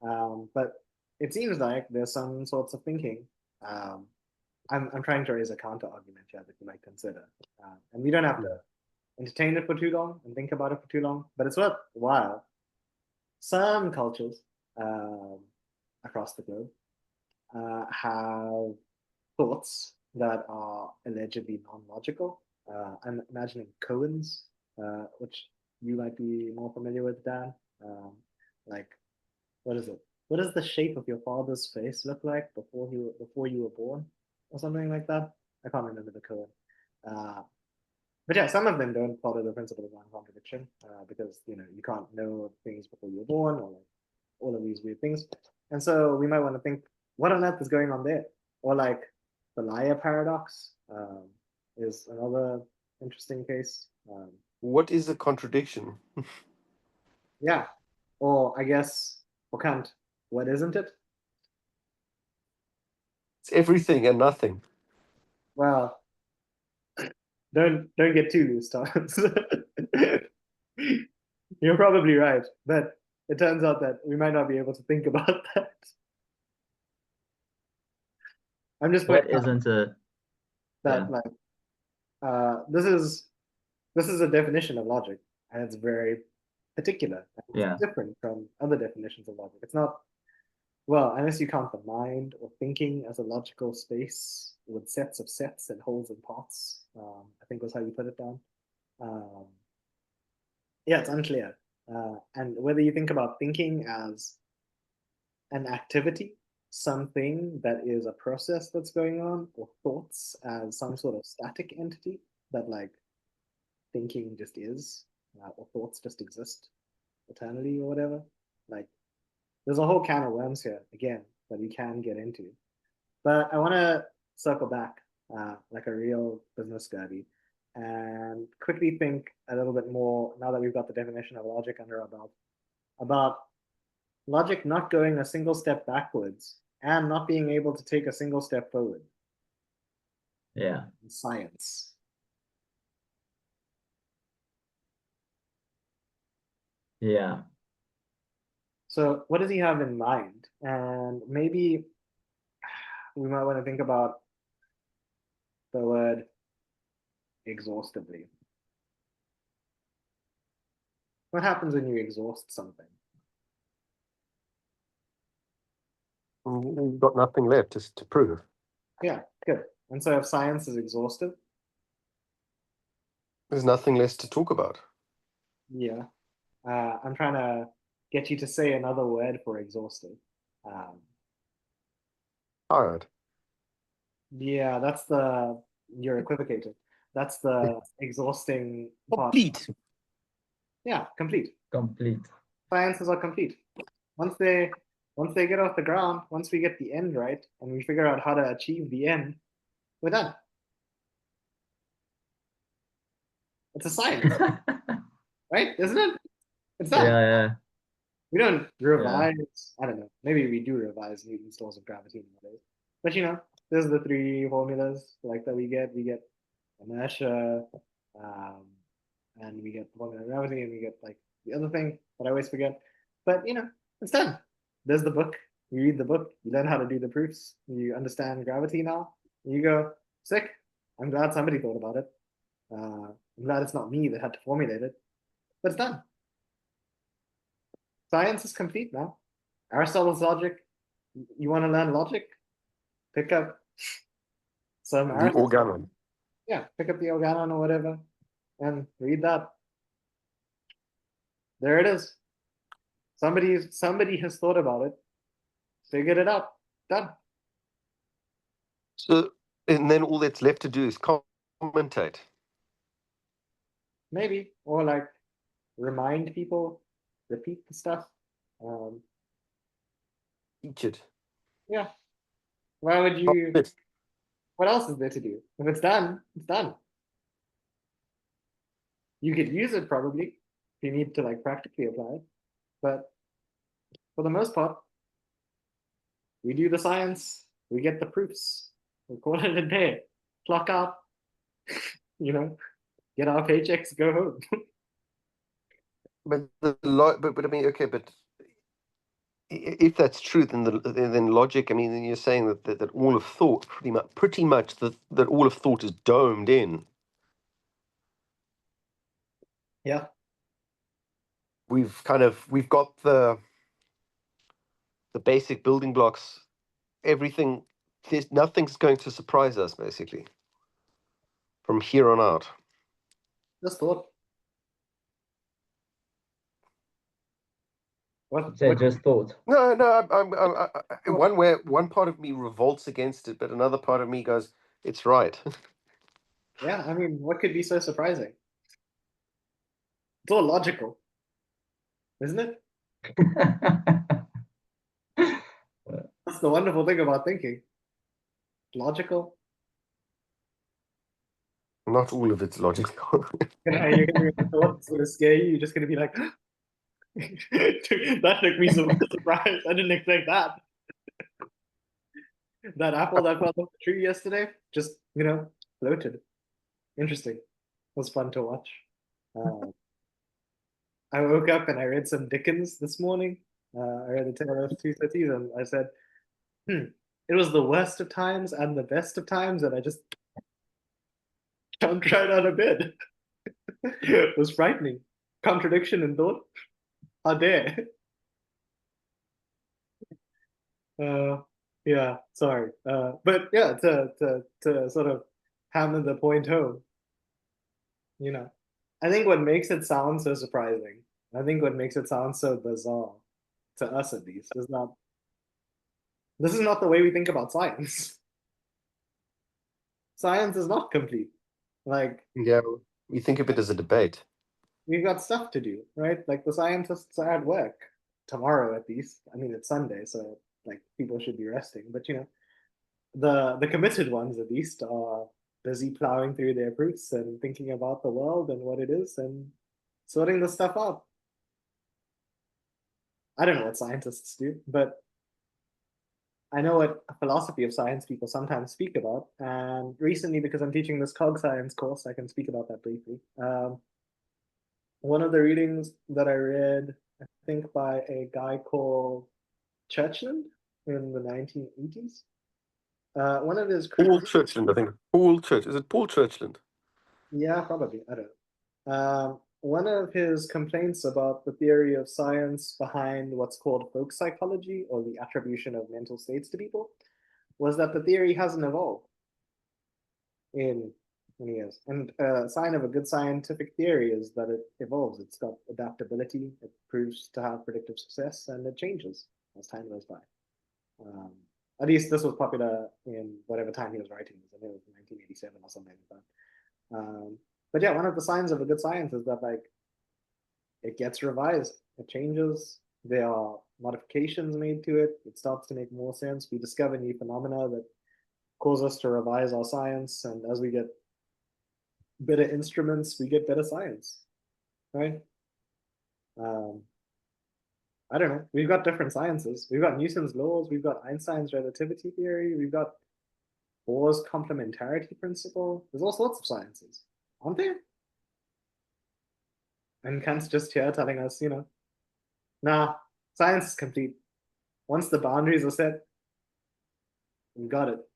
But it seems like there's some sorts of thinking. I'm trying to raise a counter argument here that you might consider. And we don't have to entertain it for too long and think about it for too long, but it's worthwhile. Some cultures across the globe have thoughts that are allegedly non-logical. I'm imagining koans, which you might be more familiar with, Dan. Like, what is it? What does the shape of your father's face look like before you were born, or something like that? I can't remember the koan. But yeah, some of them don't follow the principle of non-contradiction because you can't know things before you're born, or like all of these weird things. And so we might want to think, what on earth is going on there? Or like the liar paradox is another interesting case. What is a contradiction? Yeah, or I guess for Kant, what isn't it? It's everything and nothing. Well, don't get too loose, Thomas. You're probably right, but it turns out that we might not be able to think about that. I'm just what isn't a that like this is a definition of logic, and it's very particular. It's different from other definitions of logic. It's not, well, unless you count the mind or thinking as a logical space with sets of sets and wholes and parts. I think was how you put it down. Yeah, it's unclear. And whether you think about thinking as an activity, something that is a process that's going on, or thoughts as some sort of static entity that like thinking just is, or thoughts just exist eternally or whatever. Like, there's a whole can of worms here again that we can get into. But I want to circle back like a real business derby and quickly think a little bit more, now that we've got the definition of logic under our belt, about logic not going a single step backwards and not being able to take a single step forward. Yeah. In science. Yeah. So what does he have in mind? And maybe we might want to think about the word exhaustively. What happens when you exhaust something? You've got nothing left to prove. Yeah, good. And so if science is exhaustive, There's nothing less to talk about. yeah. I'm trying to get you to say another word for exhaustive. Tired. Yeah, you're equivocated. That's the exhausting part. Complete. Yeah, complete. Complete. Sciences are complete. Once they get off the ground, once we get the end right, and we figure out how to achieve the end, we're done. It's a science, right? Isn't it? It's done. Yeah, We don't yeah. revise. I don't know. Maybe we do revise Newton's laws of gravity nowadays. But there's the three formulas like that we get. We get inertia, um, and we get the formula of gravity, and we get like the other thing that I always forget. But it's done. There's the book. You read the book. You learn how to do the proofs. You understand gravity now. You go, sick. I'm glad somebody thought about it. I'm glad it's not me that had to formulate it. But it's done. Science is complete now. Aristotle's logic. You want to learn logic? Pick up some The Aristotle. organon. Yeah, pick up the Organon or whatever and read that. There it is. Somebody has thought about it, figured it out, done. So, and then all that's left to do is commentate. Maybe. Or like remind people, repeat the stuff. Teach it. Yeah. Why would you what else is there to do? If it's done, it's done. You could use it probably if you need to like practically apply it. But for the most part, we do the science, we get the proofs, we call it a day, clock out, get our paychecks, go home. But but I mean, okay, but if that's true, then logic. I mean, then you're saying that all of thought, pretty much that all of thought is domed in. Yeah. We've got the basic building blocks. Everything. Nothing's going to surprise us, basically, from here on out. Just thought. Say just thought. No, one part of me revolts against it, but another part of me goes, it's right. Yeah, I mean, what could be so surprising? It's all logical, isn't it? That's the wonderful thing about thinking. Logical. Not all of it's logical. You're gonna be thoughts gonna scare you. You're just gonna be like, that took me so surprised. I didn't expect that. That apple that fell off the tree yesterday just, floated. Interesting. It was fun to watch. I woke up and I read some Dickens this morning. I read The Tale of Two Cities, and I said, it was the worst of times and the best of times, and I just jumped right out of bed. It was frightening. Contradiction in thought. How dare? Yeah, sorry. But yeah, to sort of hammer the point home, I think what makes it sound so surprising, I think what makes it sound so bizarre, to us at least, this is not the way we think about science. Science is not complete. Like, Yeah, we think of it as a debate. we've got stuff to do, right? Like the scientists are at work tomorrow at least. I mean, it's Sunday, so like people should be resting. But the committed ones at least are busy plowing through their proofs and thinking about the world and what it is and sorting the stuff out. I don't know what scientists do, but I know what philosophy of science people sometimes speak about. And recently, because I'm teaching this cog science course, I can speak about that briefly. One of the readings that I read, think by a guy called Churchland in the 1980s. One of his Paul Churchland, I think. Paul Church. Is it Paul Churchland? Yeah, probably. I don't know. One of his complaints about the theory of science behind what's called folk psychology, or the attribution of mental states to people, was that the theory hasn't evolved in many years. And a sign of a good scientific theory is that it evolves. It's got adaptability, it proves to have predictive success, and it changes as time goes by. At least this was popular in whatever time he was writing this. I think it was 1987 or something like that. But yeah, one of the signs of a good science is that like it gets revised, it changes, there are modifications made to it, it starts to make more sense. We discover new phenomena that cause us to revise our science, and as we get better instruments, we get better science, right? I don't know. We've got different sciences. We've got Newton's laws. We've got Einstein's relativity theory. We've got Bohr's complementarity principle. There's all sorts of sciences, aren't there? And Kant's just here telling us, nah, science is complete. Once the boundaries are set, we got it.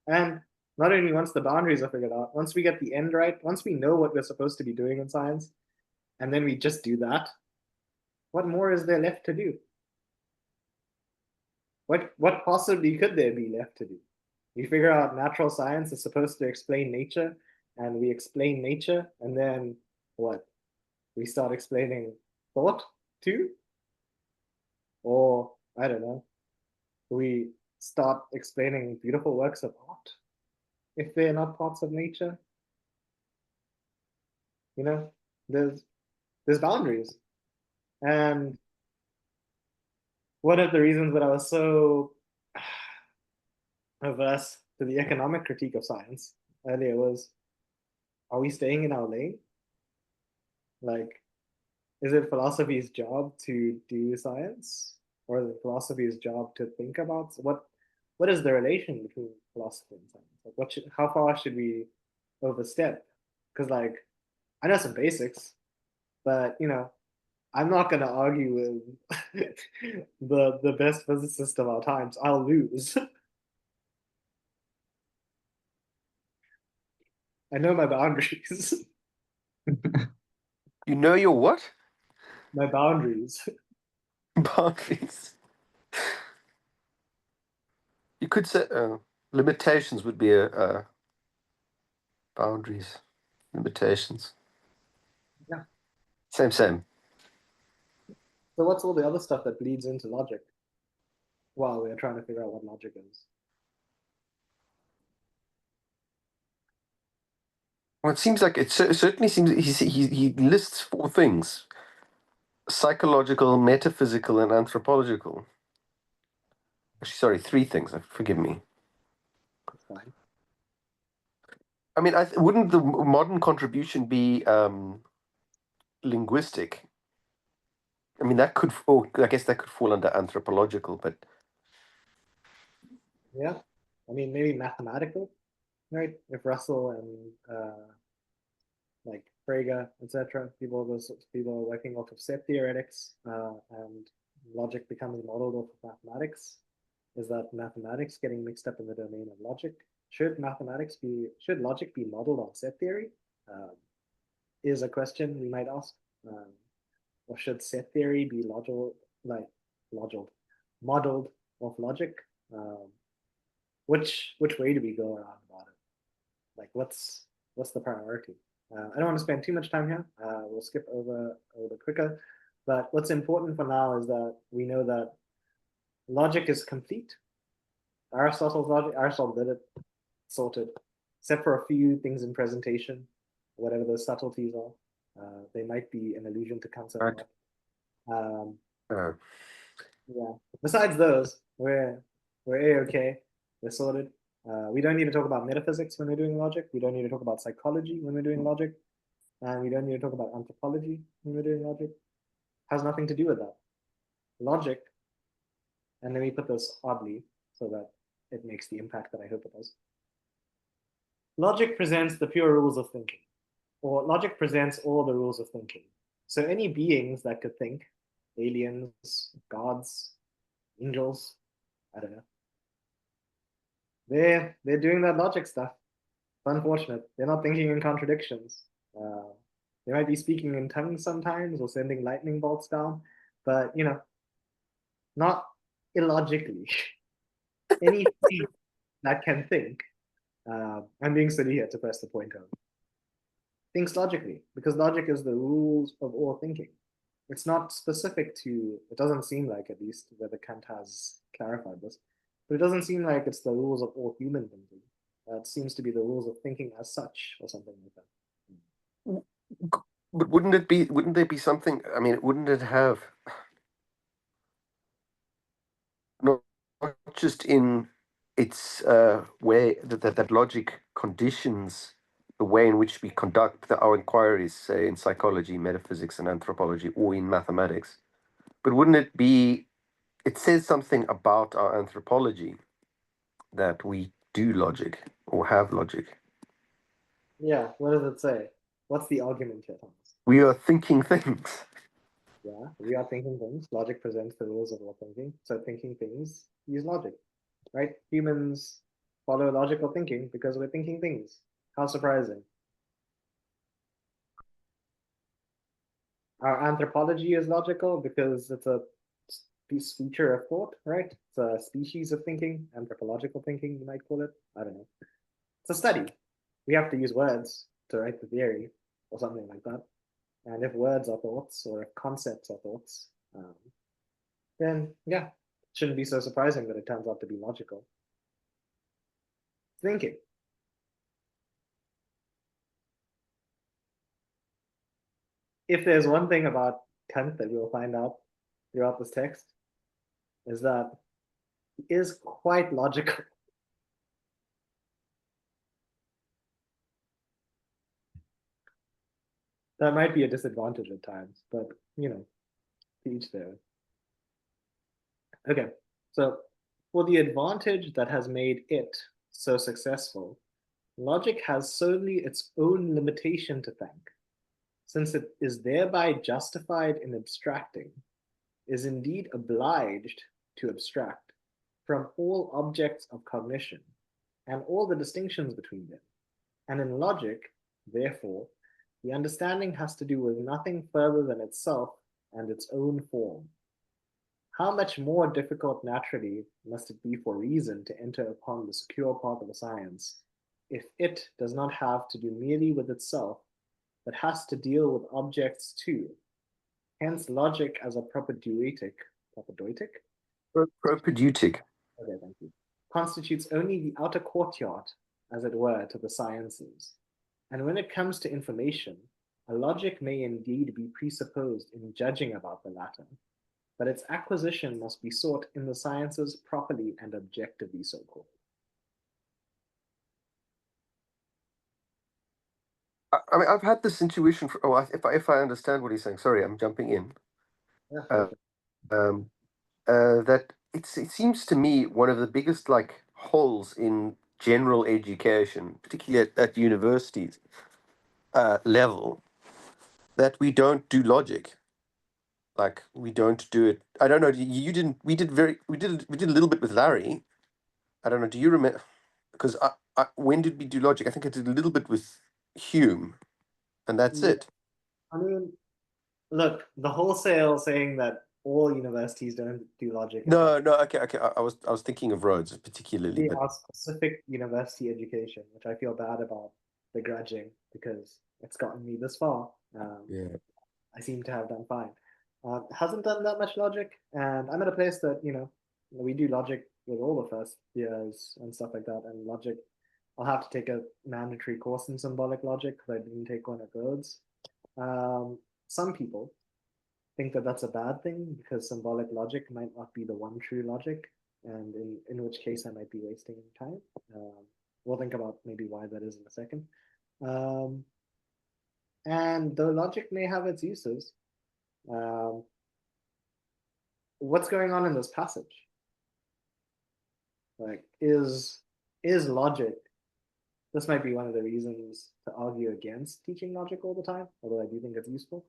And not only once the boundaries are figured out, once we get the end right, once we know what we're supposed to be doing in science, and then we just do that, what more is there left to do? What possibly could there be left to do? We figure out natural science is supposed to explain nature, and we explain nature, and then what? We start explaining thought too? Or, I don't know, we start explaining beautiful works of art if they're not parts of nature? There's boundaries. And one of the reasons that I was so averse to the economic critique of science earlier was, are we staying in our lane? Like, is it philosophy's job to do science? Or is it philosophy's job to think about what is the relation between philosophy and science? Like how far should we overstep? Because like I know some basics, but I'm not gonna argue with the best physicist of our times. I'll lose. I know my boundaries. You know your what? My boundaries. Boundaries. You could say limitations would be a boundaries, limitations. Yeah. Same. So what's all the other stuff that bleeds into logic? While we're trying to figure out what logic is. Well, it seems like it certainly seems he lists 4 things: psychological, metaphysical, and anthropological. Actually, sorry, 3 things. Forgive me. That's fine. I mean, wouldn't the modern contribution be linguistic? I mean, that could, I guess that could fall under anthropological, but Yeah. I mean, maybe mathematical, right? If Russell and like Frege, etc., people are working off of set theoretics, and logic becomes modeled off of mathematics. Is that mathematics getting mixed up in the domain of logic? Should logic be modeled on set theory? Is a question we might ask. Or should set theory be modeled off logic? Which way do we go around about it? Like, what's the priority? I don't want to spend too much time here. We'll skip over a little bit quicker. But what's important for now is that we know that logic is complete. Aristotle's logic, Aristotle did it, sorted, except for a few things in presentation, whatever those subtleties are. They might be an allusion to Kant's right. Yeah. Besides those, we're a-okay. We're sorted. We don't need to talk about metaphysics when we're doing logic. We don't need to talk about psychology when we're doing logic. And we don't need to talk about anthropology when we're doing logic. Has nothing to do with that. Logic, and let me put this oddly so that it makes the impact that I hope it does. Logic presents the pure rules of thinking, or logic presents all the rules of thinking. So any beings that could think aliens, gods, angels. I don't know. They're doing that logic stuff. It's unfortunate. They're not thinking in contradictions. Uh, they might be speaking in tongues sometimes or sending lightning bolts down, but not illogically. Anything that can think. I'm being silly here to press the point home. Thinks logically, because logic is the rules of all thinking. It's not specific to, it doesn't seem like, at least, whether Kant has clarified this, but it doesn't seem like it's the rules of all human thinking. It seems to be the rules of thinking as such, or something like that. But wouldn't there be something, I mean, wouldn't it have not just in its way that logic conditions the way in which we conduct our inquiries, say in psychology, metaphysics, and anthropology, or in mathematics, but wouldn't it be, it says something about our anthropology that we do logic or have logic. Yeah, what does it say? What's the argument here, Thomas? We are thinking things. Yeah, we are thinking things. Logic presents the rules of all thinking. So thinking things use logic, right? Humans follow logical thinking because we're thinking things. How surprising. Our anthropology is logical because it's a feature of thought, right? It's a species of thinking, anthropological thinking, you might call it. I don't know. It's a study. We have to use words to write the theory or something like that. And if words are thoughts or if concepts are thoughts, then yeah, it shouldn't be so surprising that it turns out to be logical. Thinking. If there's one thing about Kant that we'll find out throughout this text, is that he is quite logical. That might be a disadvantage at times, but to each their own. Okay, so for the advantage that has made it so successful, logic has solely its own limitation to thank, since it is thereby justified in abstracting, is indeed obliged to abstract from all objects of cognition and all the distinctions between them. And in logic, therefore, the understanding has to do with nothing further than itself and its own form. How much more difficult naturally must it be for reason to enter upon the secure path of a science, if it does not have to do merely with itself, but has to deal with objects too. Hence logic as a propedeutic, Propedeutic. okay, thank you, constitutes only the outer courtyard, as it were, to the sciences. And when it comes to information, a logic may indeed be presupposed in judging about the latter, but its acquisition must be sought in the sciences properly and objectively so called. I mean, I've had this intuition. If I understand what he's saying, sorry, I'm jumping in. Yeah, Um, that it seems to me one of the biggest like holes in general education, particularly at universities level, that we don't do logic. Like we don't do it. I don't know. You didn't. We did very. We did a little bit with Larry. I don't know. Do you remember? Because when did we do logic? I think I did a little bit with Hume, and that's yeah. it. I mean, look, the wholesale saying that all universities don't do logic is like No, no. Okay. I was thinking of Rhodes particularly, but our specific university education, which I feel bad about begrudging because it's gotten me this far. yeah. I seem to have done fine. Hasn't done that much logic, and I'm at a place that we do logic with all the first years and stuff like that. And logic, I'll have to take a mandatory course in symbolic logic because I didn't take one at Rhodes. Some people think that that's a bad thing because symbolic logic might not be the one true logic, and in which case I might be wasting time. We'll think about maybe why that is in a second. Um, and though logic may have its uses, um, what's going on in this passage? Like, is logic? This might be one of the reasons to argue against teaching logic all the time, although I do think it's useful.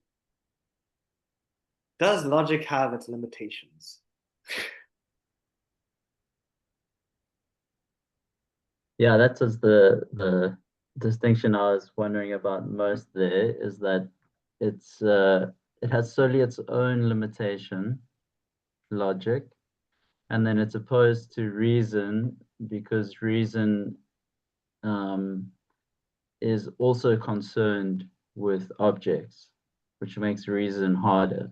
Does logic have its limitations? Yeah, that's just the distinction I was wondering about most there, is that it has solely its own limitation, logic, and then it's opposed to reason, because reason is also concerned with objects, which makes reason harder.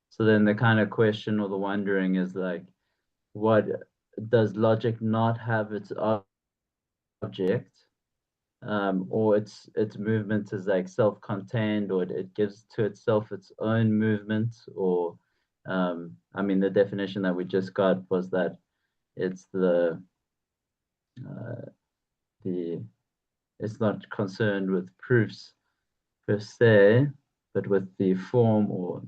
So then the kind of question or the wondering is like, what does logic not have its object, or its movement is like self-contained, or it gives to itself its own movement, or I mean, the definition that we just got was that it's uh, the it's not concerned with proofs per se, but with the form or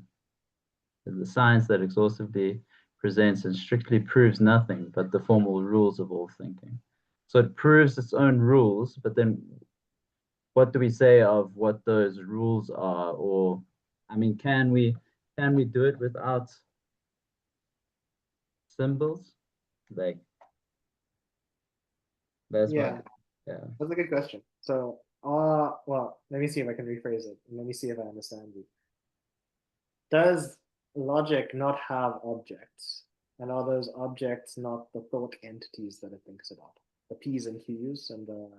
the science that exhaustively presents and strictly proves nothing but the formal rules of all thinking. So it proves its own rules, but then what do we say of what those rules are? Or, I mean, can we do it without symbols? Like, that's my, Yeah, yeah. that's a good question. So, well, let me see if I can rephrase it. Let me see if I understand you. Does logic not have objects? And are those objects not the thought entities that it thinks about? The P's and Q's and the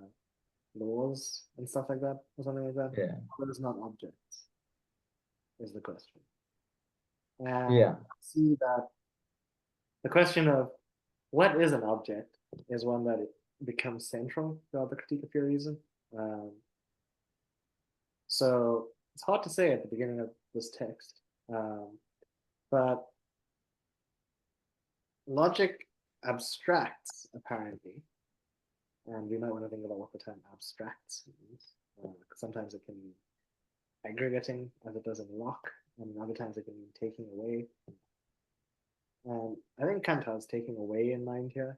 laws and stuff like that, or something like that? Yeah. Are those not objects? Is the question. And Yeah. see that the question of what is an object is one that becomes central throughout the critique of pure reason. Um, so it's hard to say at the beginning of this text, but logic abstracts apparently, and we might want to think about what the term abstracts means. Sometimes it can mean aggregating, as it does in Locke, and other times it can mean taking away. I think Kant has taking away in mind here.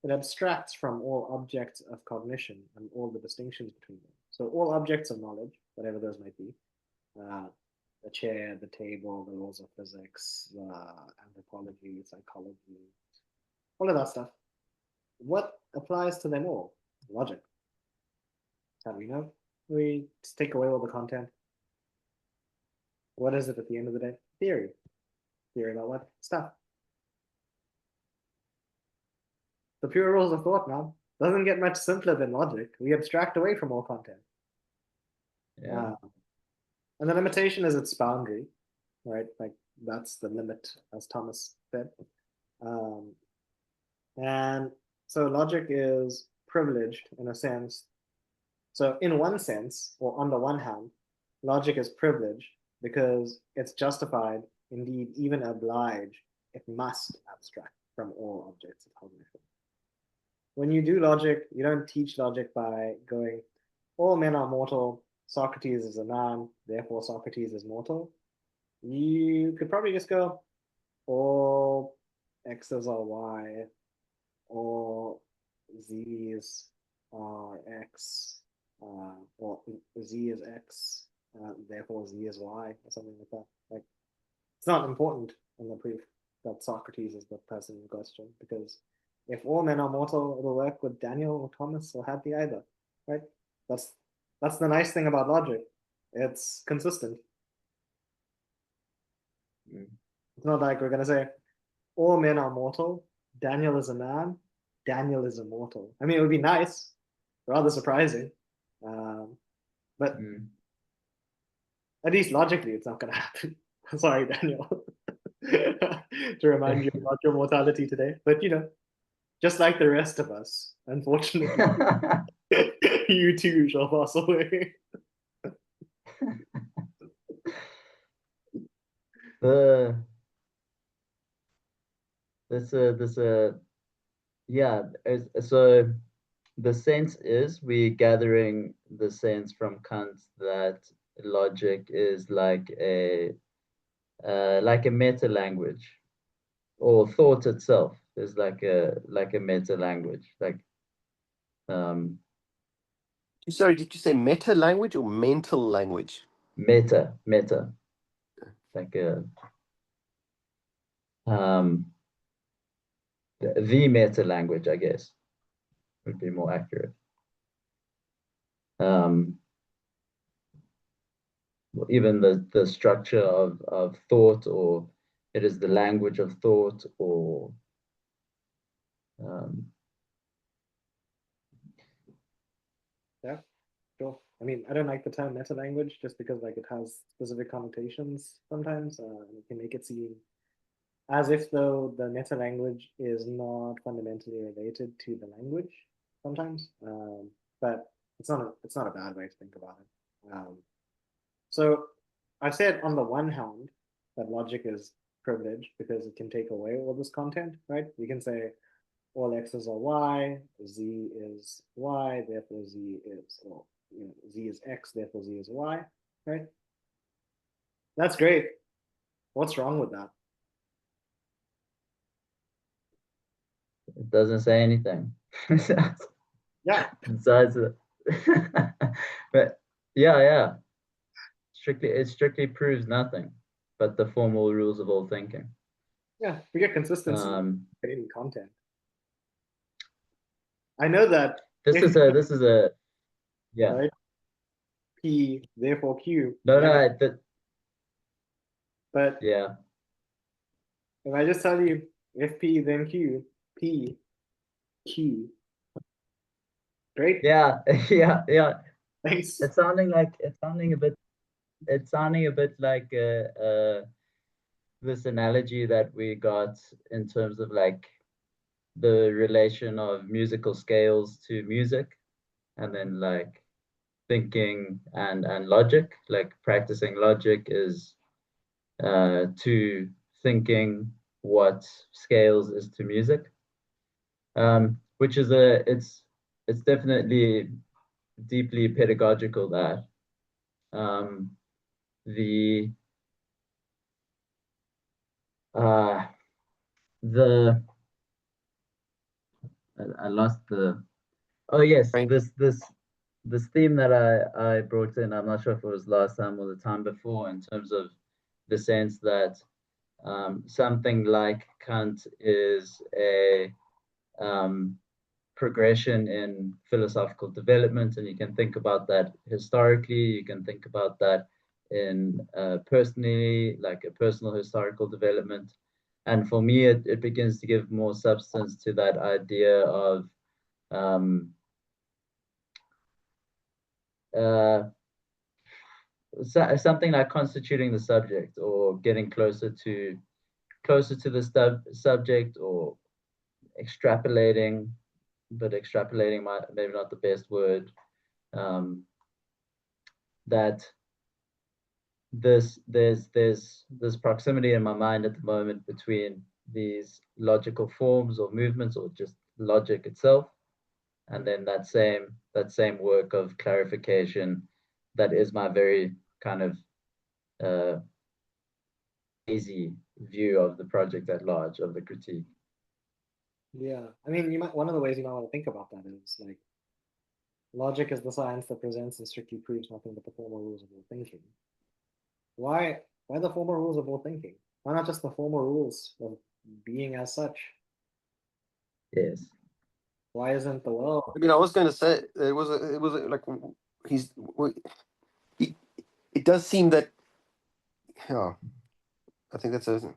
It abstracts from all objects of cognition and all the distinctions between them. So all objects of knowledge, whatever those might be, the chair, the table, the laws of physics, anthropology, psychology, all of that stuff. What applies to them all? Logic. How do we know? We just take away all the content. What is it at the end of the day? Theory. Theory about what? Stuff. The pure rules of thought now doesn't get much simpler than logic. We abstract away from all content. Yeah. And the limitation is its boundary, right? Like that's the limit, as Thomas said. And so logic is privileged in a sense. So in one sense, or on the one hand, logic is privileged because it's justified, indeed even obliged, it must abstract from all objects of cognition. When you do logic, you don't teach logic by going, all men are mortal, Socrates is a man, therefore Socrates is mortal. You could probably just go, all x's are y, all z's are x, or z is x, therefore z is y, or something like that. Like, it's not important in the proof that Socrates is the person in question, because if all men are mortal, it'll work with Daniel or Thomas or Hadley either, right? That's the nice thing about logic. It's consistent. It's not like we're gonna say all men are mortal. Daniel is a man. Daniel is immortal. I mean, it would be nice, rather surprising, but at least logically, it's not gonna happen. Sorry, Daniel, to remind you about your mortality today. But just like the rest of us, unfortunately, you too shall pass away. This yeah, so the sense is we're gathering the sense from Kant that logic is like a meta language, or thought itself is like a meta language, like um Sorry, did you say meta language or mental language? meta. like a the meta language, I guess, would be more accurate. Even the structure of thought, or it is the language of thought, or Yeah, sure. I mean, I don't like the term meta language just because like it has specific connotations sometimes. And it can make it seem as if though the meta language is not fundamentally related to the language sometimes. But it's not a bad way to think about it. So I've said on the one hand that logic is privileged because it can take away all this content, right? We can say all x's are y, z is y, therefore z is, or you know, z is x, therefore z is y, right? That's great. What's wrong with that? it doesn't say anything. Yeah, Besides it. But yeah. It strictly proves nothing but the formal rules of all thinking. yeah, we get consistency in content. I know that This if is a yeah. right, P, therefore Q. No, But yeah. if I just tell you if P then Q, P, Q, great, Yeah, yeah. thanks. It's sounding a bit like this analogy that we got in terms of like the relation of musical scales to music, and then like thinking and logic. Like practicing logic is to thinking what scales is to music, which is it's definitely deeply pedagogical, that um, the uh, the I lost the oh yes, Right. this theme that I brought in. I'm not sure if it was last time or the time before, in terms of the sense that something like Kant is a progression in philosophical development, and you can think about that historically. You can think about that in personally, like a personal historical development. And for me, it begins to give more substance to that idea of um, uh, something like constituting the subject, or getting closer to the subject, or extrapolating, but extrapolating might maybe not the best word. That there's this proximity in my mind at the moment between these logical forms or movements, or just logic itself, and then that same work of clarification that is my very kind of uh, easy view of the project at large, of the critique. Yeah, I mean, you might one of the ways you might want to think about that is like logic is the science that presents and strictly proves nothing but the formal rules of all thinking. Why the formal rules of all thinking? Why not just the formal rules of being as such? Yes. Why isn't the world I mean, I was going to say like he's he, it does seem that, yeah, I think that's a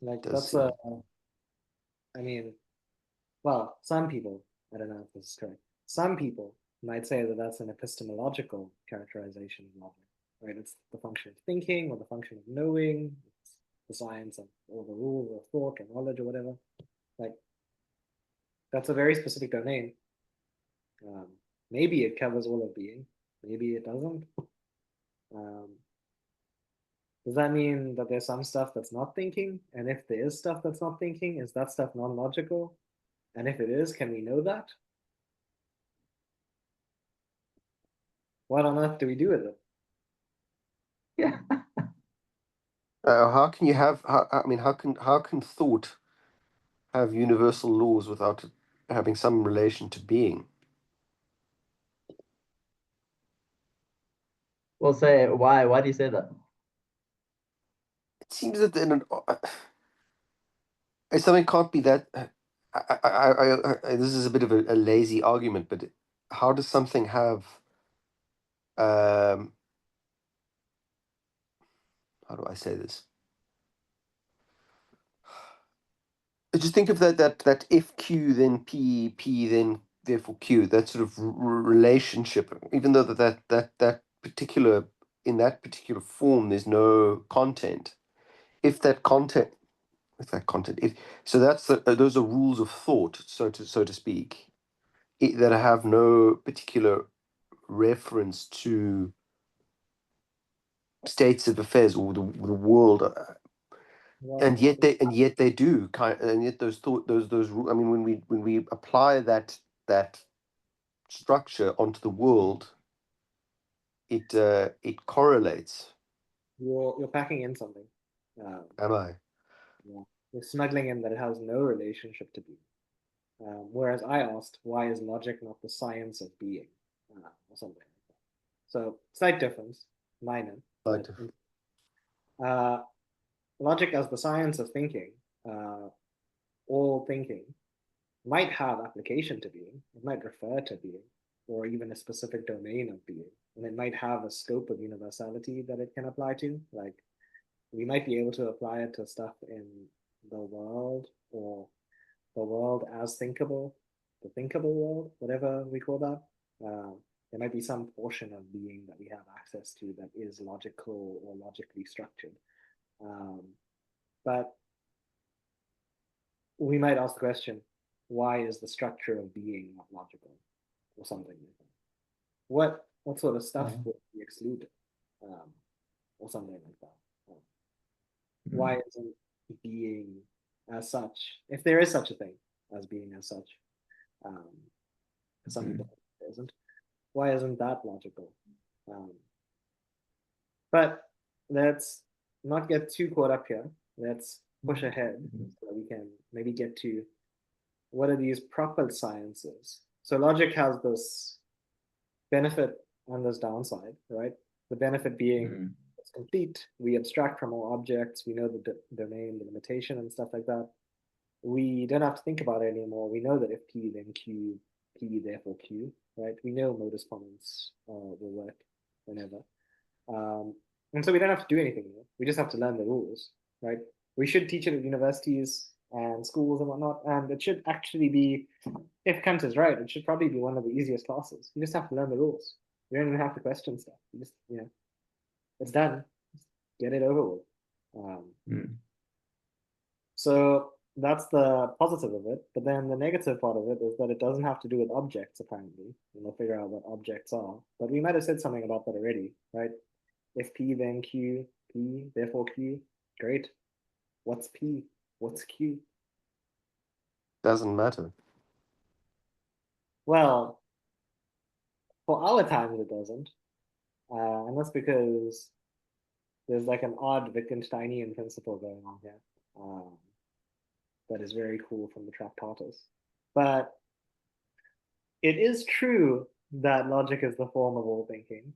like does that's seem. a I mean, well, some people, I don't know if this is correct. Some people might say that that's an epistemological characterization of logic, right? It's the function of thinking or the function of knowing. It's the science of all the rules of thought or knowledge or whatever. Like that's a very specific domain. Um, Maybe it covers all of being. Maybe it doesn't. Um, does that mean that there's some stuff that's not thinking? And if there is stuff that's not thinking, is that stuff non-logical? And if it is, can we know that? What on earth do we do with it? Yeah. How can you have? I mean, how can thought have universal laws without it having some relation to being? Well, say why do you say that? seems that something can't be that. This is a bit of a lazy argument, but how does something have? How do I say this? Just think of that if Q then P, P then therefore Q. That sort of relationship, even though that particular in that particular form, there's no content. If that content, if so, those are rules of thought, so to speak, that have no particular reference to states of affairs or the world, and yet they do and yet those I mean, when we apply that structure onto the world, it correlates. You're packing in something. Am I? Yeah. You're smuggling in that it has no relationship to being. Whereas I asked, why is logic not the science of being, or something like that? So slight difference, minor. Right. Logic as the science of thinking, all thinking, might have application to being. It might refer to being, or even a specific domain of being, and it might have a scope of universality that it can apply to. Like we might be able to apply it to stuff in the world, or the world as thinkable, the thinkable world, whatever we call that. There might be some portion of being that we have access to that is logical or logically structured. But we might ask the question, why is the structure of being not logical, or something like that? What sort of stuff would be excluded, or something like that? Why isn't being as such, if there is such a thing as being as such, some people isn't, why isn't that logical? But let's not get too caught up here. Let's push ahead so that we can maybe get to what are these proper sciences. So logic has this benefit and this downside, right? The benefit being it's complete. We abstract from all objects. We know the domain, the limitation, and stuff like that. We don't have to think about it anymore. We know that if P, then Q, P, therefore Q, right? We know modus ponens will work whenever. And so we don't have to do anything more. We just have to learn the rules, right? We should teach it at universities and schools and whatnot. And it should actually be, if Kant is right, it should probably be one of the easiest classes. You just have to learn the rules. You don't even have to question stuff. You just, it's done. Just get it over with. So that's the positive of it. But then the negative part of it is that it doesn't have to do with objects, apparently. And we'll figure out what objects are. But we might have said something about that already, right? If P, then Q, P, therefore Q. Great. What's P? What's Q? Doesn't matter. Well, for our times it doesn't. And that's because there's like an odd Wittgensteinian principle going on here. That is very cool from the Tractatus. But it is true that logic is the form of all thinking.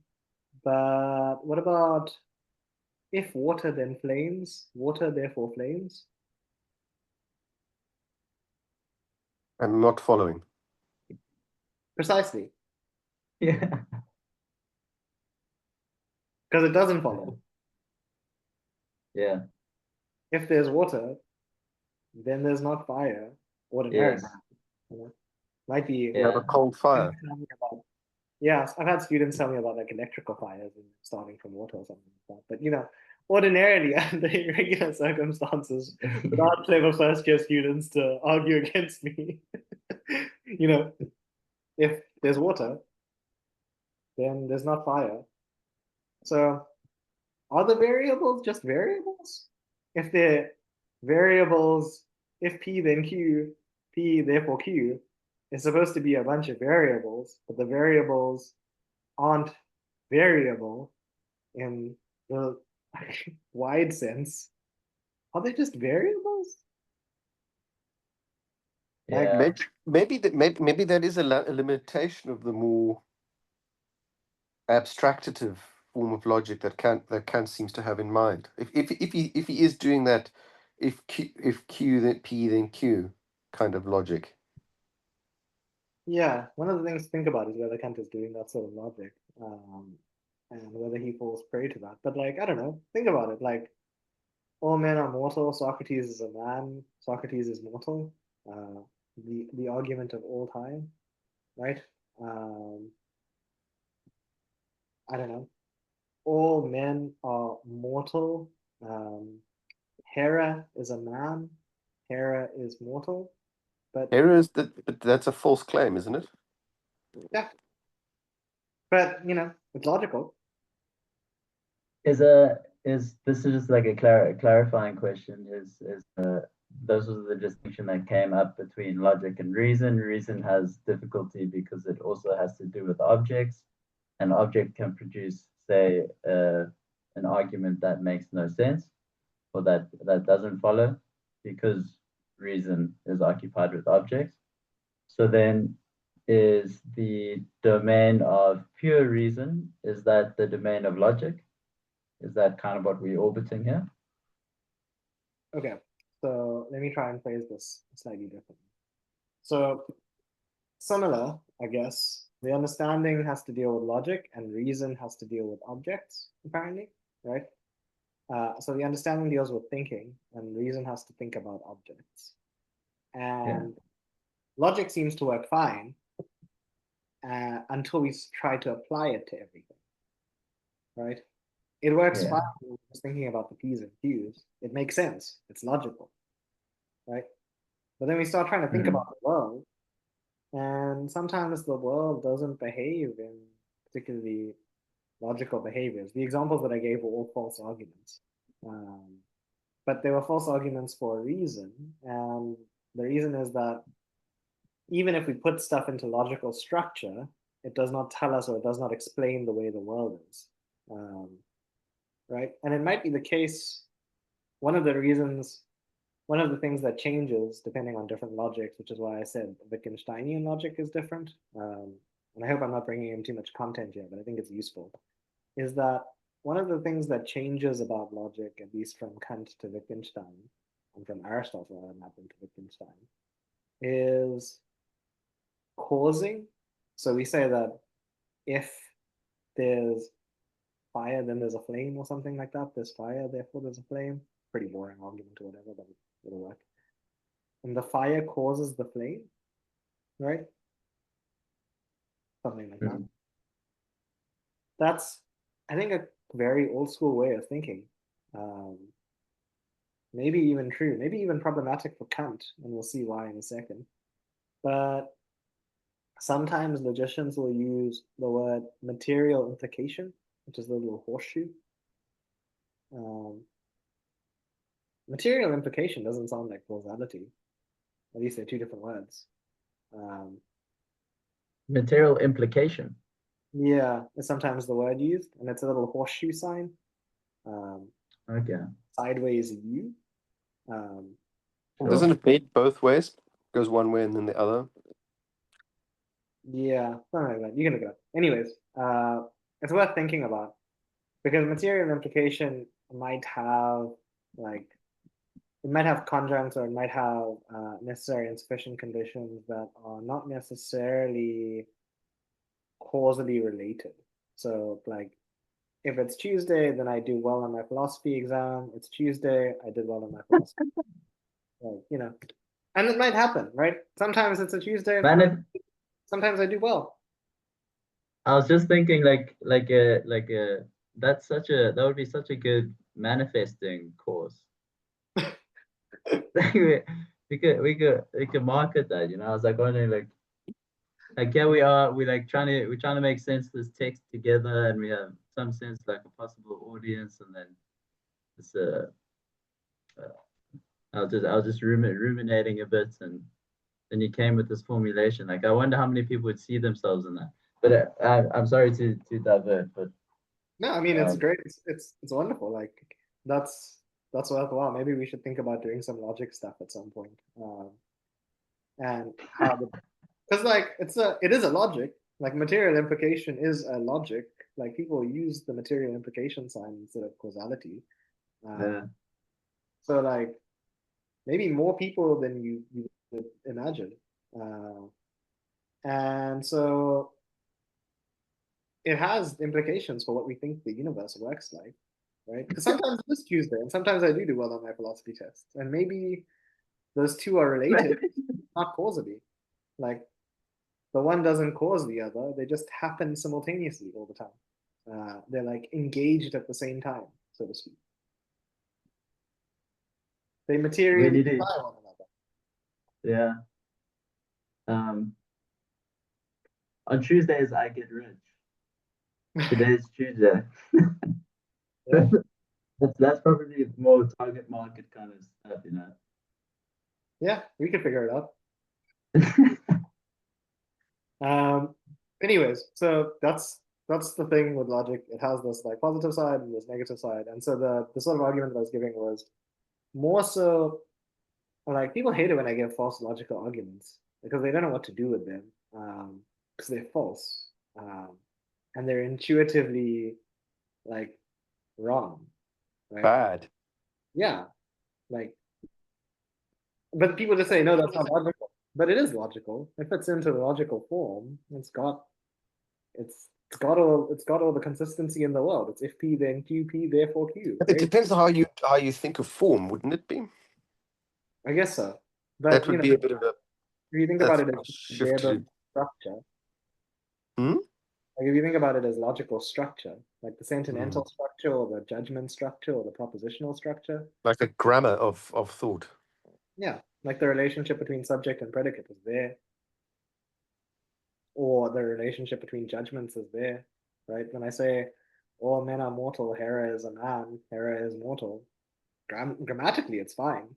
But what about if water then flames? Water therefore flames? I'm not following. Precisely. Yeah. Because it doesn't follow. Yeah. If there's water, then there's not fire. Ordinarily. Yes. Might be. You have a cold fire. Yes, I've had students tell me about like electrical fires and starting from water or something like that. But ordinarily under irregular circumstances, without clever first year students to argue against me, if there's water, then there's not fire. So are the variables just variables? If they're variables, if P then Q, P therefore Q, it's supposed to be a bunch of variables, but the variables aren't variable in the wide sense. Are they just variables? Yeah. Maybe that is a limitation of the more abstractive form of logic that Kant seems to have in mind. If he is doing that, if Q then P then Q kind of logic. Yeah, one of the things to think about is whether Kant is doing that sort of logic, and whether he falls prey to that. But like, I don't know. Think about it. Like, all men are mortal. Socrates is a man. Socrates is mortal. Uh, the argument of all time, right? Um, I don't know. All men are mortal. Um, Hera is a man. Hera is mortal. But Error is that, but that's a false claim, isn't it? yeah, but it's logical. Is this is just like a clarifying question? Those was the distinction that came up between logic and reason. Reason has difficulty because it also has to do with objects. An object can produce, say, an argument that makes no sense or that doesn't follow because reason is occupied with objects. So then is the domain of pure reason, is that the domain of logic? Is that kind of what we're orbiting here? Okay, so let me try and phrase this slightly differently. So similar, I guess. The understanding has to deal with logic, and reason has to deal with objects, apparently, right? So the understanding deals with thinking, and reason has to think about objects. Yeah, And logic seems to work fine until we try to apply it to everything, right? It works yeah, fine when we're just thinking about the P's and Q's. It makes sense. It's logical, right? But then we start trying to think mm, about the world, and sometimes the world doesn't behave in particularly logical behaviors. The examples that I gave were all false arguments. Um, but they were false arguments for a reason. And the reason is that even if we put stuff into logical structure, it does not tell us or it does not explain the way the world is. Um, right? And it might be the case, one of the reasons, one of the things that changes depending on different logics, which is why I said Wittgensteinian logic is different. And I hope I'm not bringing in too much content here, but I think it's useful, is that one of the things that changes about logic, at least from Kant to Wittgenstein, and from Aristotle and happened to Wittgenstein, is causing. So we say that if there's fire, then there's a flame or something like that. There's fire, therefore there's a flame. Pretty boring argument or whatever, but it'll work. And the fire causes the flame, right? Something like that. mm. That's, I think, a very old school way of thinking. Um, maybe even true, maybe even problematic for Kant, and we'll see why in a second. But sometimes logicians will use the word material implication, which is the little horseshoe. Um, material implication doesn't sound like causality. At least they're two different words. Um, Material implication. yeah, it's sometimes the word used, and it's a little horseshoe sign, um, Okay, sideways U. Um, Doesn't sure. it bend both ways? Goes one way and then the other. yeah, something like that. You can look it up. Anyways, it's worth thinking about because material implication might have like it might have conjuncts or it might have necessary and sufficient conditions that are not necessarily causally related. So like if it's Tuesday, then I do well on my philosophy exam. It's Tuesday, I did well on my philosophy. Like, and it might happen, right? Sometimes it's a Tuesday, Man, sometimes I do well. I was just thinking like a that would be such a good manifesting course. We could market that, I was like wondering like yeah, we're like trying to make sense of this text together, and we have some sense like a possible audience, and then this I was just ruminating a bit, and then you came with this formulation. Like I wonder how many people would see themselves in that. But I'm sorry to divert, but No, I mean it's um, great. It's wonderful. Like that's that's worthwhile. Maybe we should think about doing some logic stuff at some point. And how because like it is a logic. Like material implication is a logic. Like people use the material implication sign instead of causality. Yeah. So like maybe more people than you would imagine. Uh, and so it has implications for what we think the universe works like, right? Because sometimes it's Tuesday, and sometimes I do well on my philosophy tests, and maybe those two are related, not causally. Like the one doesn't cause the other; they just happen simultaneously all the time. They're like engaged at the same time, so to speak. They materially Really do. imply one another. Yeah. On Tuesdays I get rich. Today's Tuesday. Yeah, That's probably more target market kind of stuff, you know. yeah, we can figure it out. Anyways, so that's the thing with logic. It has this like positive side and this negative side. And so the sort of argument that I was giving was more so like people hate it when I give false logical arguments because they don't know what to do with them. Because they're false. And they're intuitively like wrong, right? Bad. Yeah. Like but people just say no, that's not logical. But it is logical. It fits into the logical form. It's got all the consistency in the world. It's if P then QP therefore Q, It right? depends on how you think of form, wouldn't it be? I guess so. That But would be a bit of a if you think about it as shift verb to. structure, Hmm? like if you think about it as logical structure, like the Hmm. sentimental structure or the judgment structure or the propositional structure, Like the grammar of thought. yeah, like the relationship between subject and predicate is there, or the relationship between judgments is there, right? When I say all men are mortal, Hera is a man, Hera is mortal, grammatically it's fine.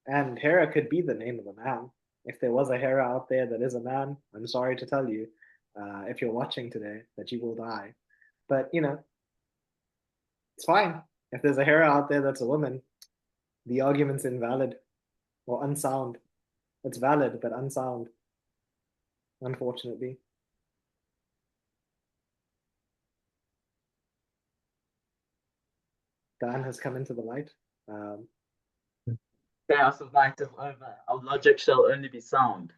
And Hera could be the name of a man. If there was a Hera out there that is a man, I'm sorry to tell you, if you're watching today, that you will die. But it's fine. If there's a Hera out there that's a woman, the argument's invalid or unsound. It's valid but unsound, unfortunately. Dan has come into the light. Um, Chaos of light is over. Our logic shall only be sound.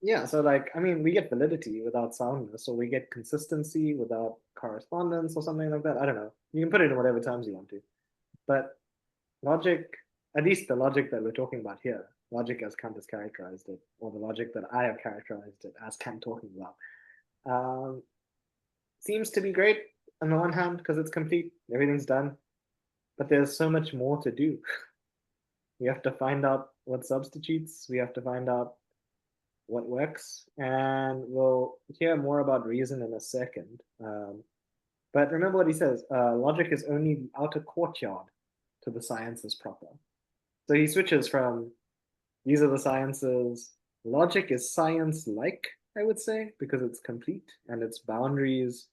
yeah, so like, I mean, we get validity without soundness, or we get consistency without correspondence, or something like that. I don't know. You can put it in whatever terms you want to. But logic, at least the logic that we're talking about here, logic as Kant has characterized it, or the logic that I have characterized it as Kant talking about, um, seems to be great on the one hand because it's complete, everything's done, but there's so much more to do. We have to find out what substitutes, we have to find out what works, and we'll hear more about reason in a second. But remember what he says, logic is only the outer courtyard to the sciences proper. So he switches from these are the sciences. Logic is science like, I would say, because it's complete and its boundaries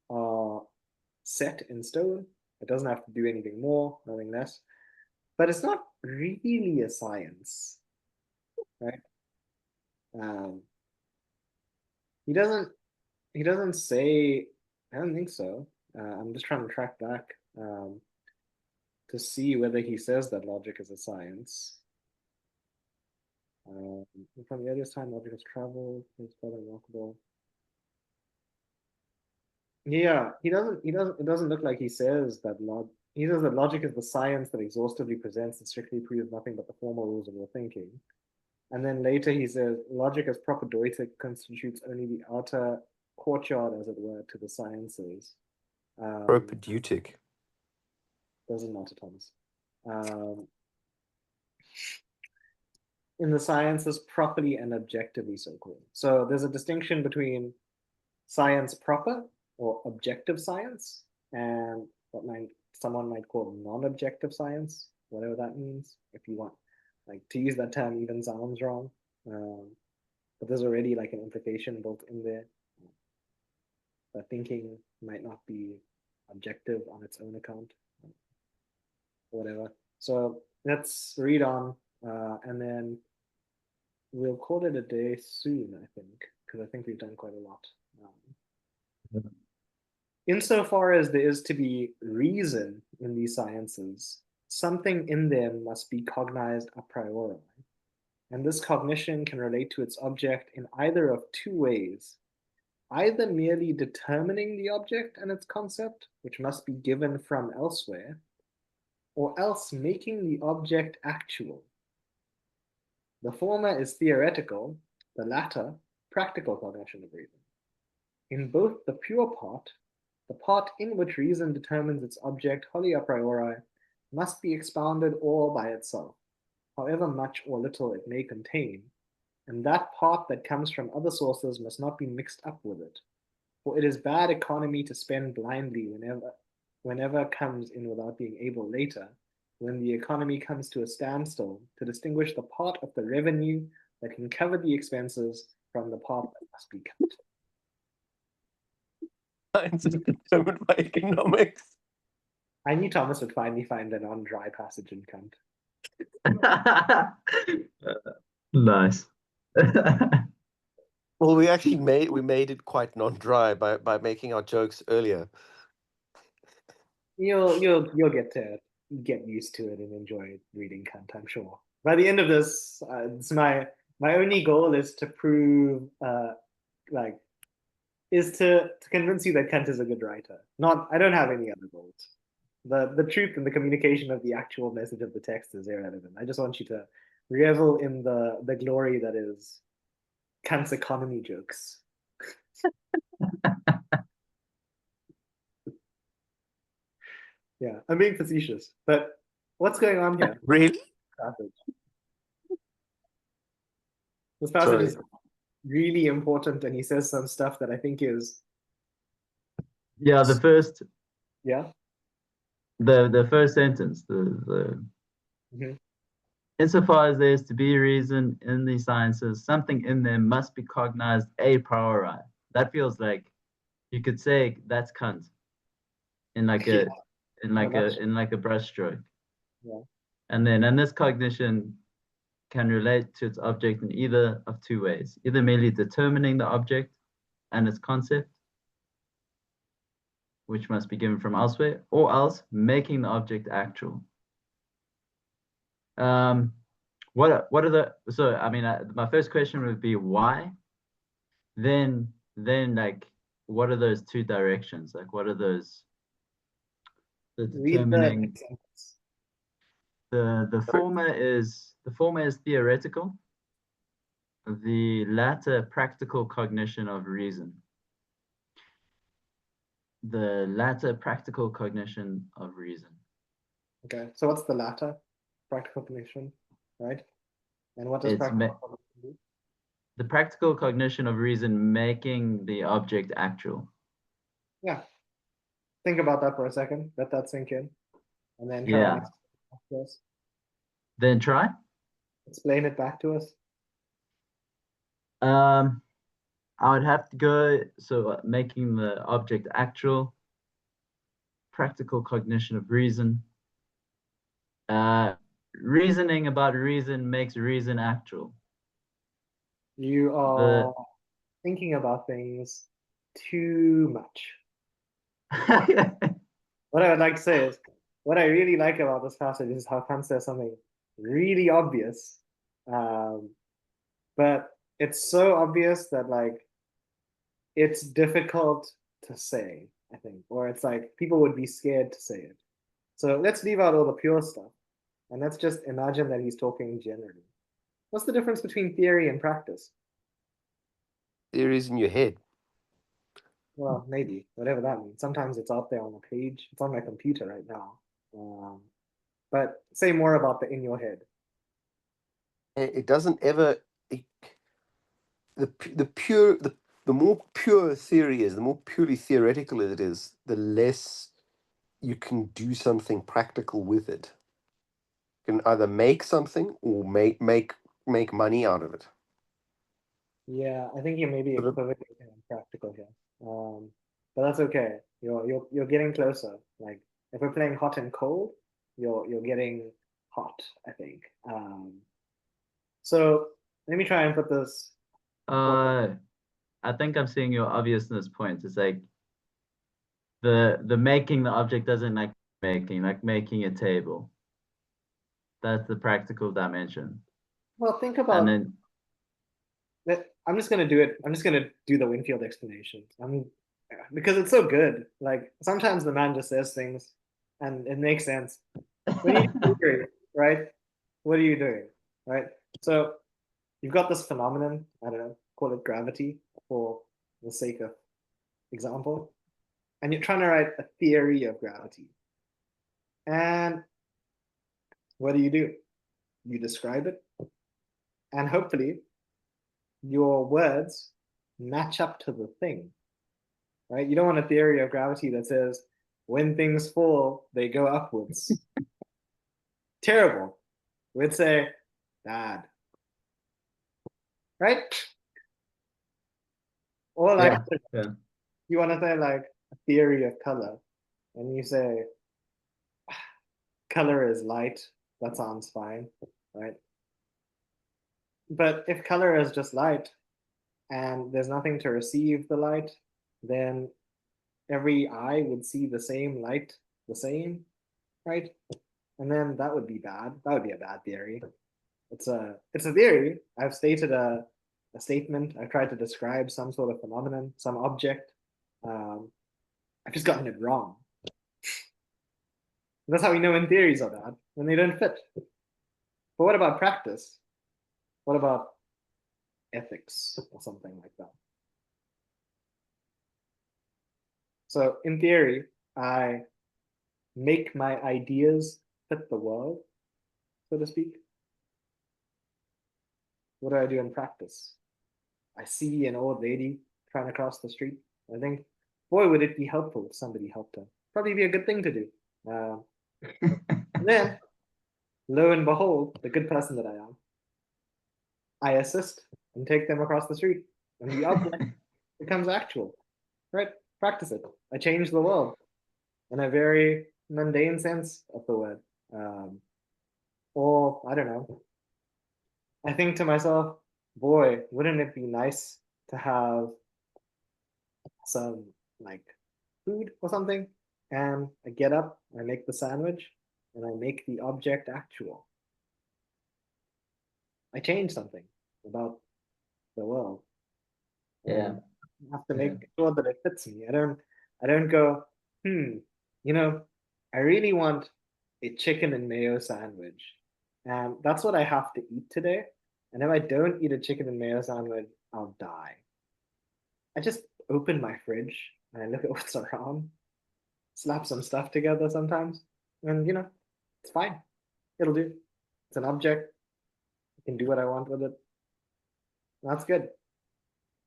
are set in stone. It doesn't have to do anything more, nothing less. But it's not really a science, right? Um, he doesn't. He doesn't say. I don't think so. I'm just trying to track back to see whether he says that logic is a science. From the earliest time, logic has traveled. It's quite remarkable. Yeah, he doesn't. He doesn't. It doesn't look like he says that log. He says that logic is the science that exhaustively presents and strictly proves nothing but the formal rules of your thinking. And then later he says logic as propedeutic constitutes only the outer courtyard, as it were, to the sciences. Propedeutic. Doesn't matter, Thomas. In the sciences, properly and objectively so called. So there's a distinction between science proper or objective science and what someone might call non-objective science, whatever that means. If you want, like to use that term, even sounds wrong, but there's already like an implication built in there that thinking might not be objective on its own account, whatever. So let's read on, and then we'll call it a day soon, I think, because I think we've done quite a lot. Insofar as there is to be reason in these sciences, something in them must be cognized a priori. And this cognition can relate to its object in either of two ways: either merely determining the object and its concept, which must be given from elsewhere, or else making the object actual. The former is theoretical, the latter practical cognition of reason. In both the pure part, the part in which reason determines its object wholly a priori, must be expounded all by itself, however much or little it may contain, and that part that comes from other sources must not be mixed up with it, for it is bad economy to spend blindly whenever comes in without being able later, when the economy comes to a standstill, to distinguish the part of the revenue that can cover the expenses from the part that must be cut. Science is determined by economics. I knew Thomas would finally find a non-dry passage in Kant. Nice. Well, we actually made it quite non-dry by making our jokes earlier. You'll get used to it and enjoy reading Kant, I'm sure. By the end of this, it's my only goal is to prove is to convince you that Kant is a good writer. I don't have any other goals. The truth and the communication of the actual message of the text is irrelevant. I just want you to revel in the glory that is Kant's economy jokes. Yeah, I'm being facetious, but what's going on here? Really? This passage is really important, and he says some stuff that I think is Yeah, the first sentence, Mhm. insofar as there is to be reason in these sciences, something in them must be cognized a priori. That feels like you could say that's Kant in like a brushstroke. Yeah. And this cognition can relate to its object in either of two ways: either merely determining the object and its concept, which must be given from elsewhere, or else making the object actual. What are the, so I mean, my first question would be why? Then like, what are those two directions? Like, what are those? The determining. The former is theoretical. The latter practical cognition of reason. The latter practical cognition of reason. Okay, so what's the latter? Practical cognition, right? And what does practical cognition do? The practical cognition of reason making the object actual. Yeah. Think about that for a second. Let that sink in. And then try and explain it back to us. Then try? Explain it back to us. I would have to go, so making the object actual, practical cognition of reason. Reasoning about reason makes reason actual. You are thinking about things too much. What I would like to say is, what I really like about this passage is how Kant says something really obvious, but it's so obvious that like it's difficult to say, I think, or it's like people would be scared to say it. So let's leave out all the pure stuff, and let's just imagine that he's talking generally. What's the difference between theory and practice? Theory is in your head. Well, maybe, whatever that means. Sometimes it's out there on the page. It's on my computer right now. But say more about the in your head. It doesn't ever. The more pure theory is, the more purely theoretical it is, the less you can do something practical with it. You can either make something or make money out of it. Yeah, I think you may be equivocating on practical here. But that's okay. You're getting closer. Like if we're playing hot and cold, you're getting hot, I think. So let me try and put this. I think I'm seeing your obviousness point. It's like the making the object doesn't like making a table. That's the practical dimension. Well, think And about then that. I'm just gonna do it. I'm just gonna do the Winfield explanation. Because it's so good. Like sometimes the man just says things, and it makes sense. When you do theory, right? What are you doing, right? So you've got this phenomenon. I don't know, call it gravity for the sake of example, and you're trying to write a theory of gravity. And what do? You describe it, and hopefully your words match up to the thing, right? You don't want a theory of gravity that says when things fall, they go upwards. Terrible. We'd say bad, right? Or like yeah. you want to say like a theory of color, and you say color is light. That sounds fine, right? But if color is just light and there's nothing to receive the light, then every eye would see the same light the same, right? And then that would be bad. That would be a bad theory. It's a theory. I've stated a statement. I've tried to describe some sort of phenomenon, some object. I've just gotten it wrong. That's how we know when theories are bad, when they don't fit. But what about practice? What about ethics or something like that? So in theory, I make my ideas fit the world, so to speak. What do I do in practice? I see an old lady trying to cross the street. I think, boy, would it be helpful if somebody helped her. Probably be a good thing to do. And then, lo and behold, the good person that I am, I assist and take them across the street, and the object becomes actual. Right? Practice it. I change the world in a very mundane sense of the word. Or I don't know. I think to myself, boy, wouldn't it be nice to have some like food or something? And I get up, I make the sandwich, and I make the object actual. I change something about the world. Yeah. I have to make sure that it fits me. I don't go, you know, I really want a chicken and mayo sandwich. And that's what I have to eat today. And if I don't eat a chicken and mayo sandwich, I'll die. I just open my fridge and I look at what's around, slap some stuff together sometimes, and it's fine. It'll do. It's an object. I can do what I want with it. That's good.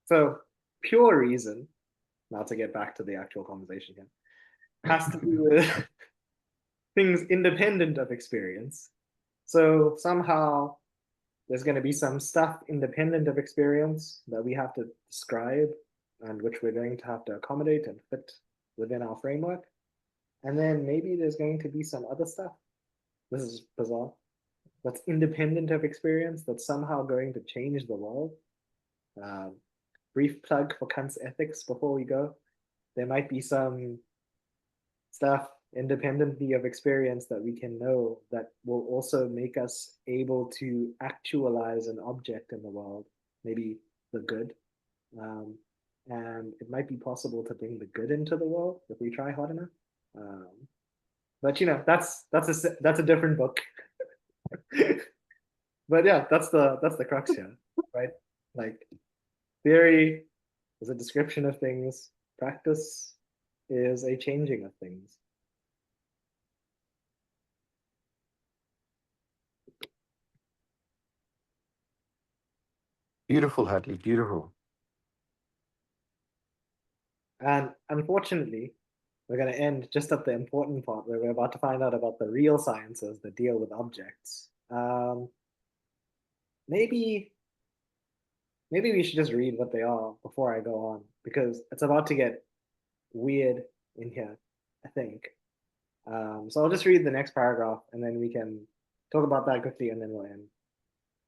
So pure reason, now to get back to the actual conversation again, has to do with things independent of experience. So somehow there's going to be some stuff independent of experience that we have to describe and which we're going to have to accommodate and fit within our framework. And then maybe there's going to be some other stuff. This is bizarre. That's independent of experience, that's somehow going to change the world. Brief plug for Kant's ethics before we go. There might be some stuff independently of experience that we can know that will also make us able to actualize an object in the world, maybe the good. And it might be possible to bring the good into the world if we try hard enough. But that's a different book. But yeah, that's the crux here, right? Like theory is a description of things, practice is a changing of things. Beautiful, Hadley, beautiful. And unfortunately, we're going to end just at the important part where we're about to find out about the real sciences that deal with objects. Maybe we should just read what they are before I go on, because it's about to get weird in here, I think. So I'll just read the next paragraph and then we can talk about that quickly and then we'll end.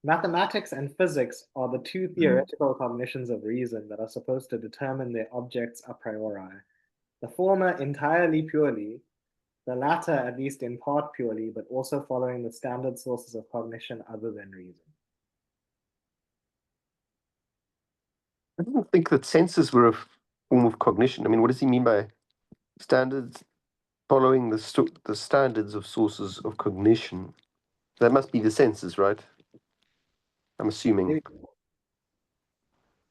Mathematics and physics are the two theoretical cognitions of reason that are supposed to determine their objects a priori. The former entirely purely, the latter at least in part purely, but also following the standard sources of cognition other than reason. I didn't think that senses were a form of cognition. I mean, what does he mean by standards following the standards of sources of cognition? That must be the senses, right? I'm assuming.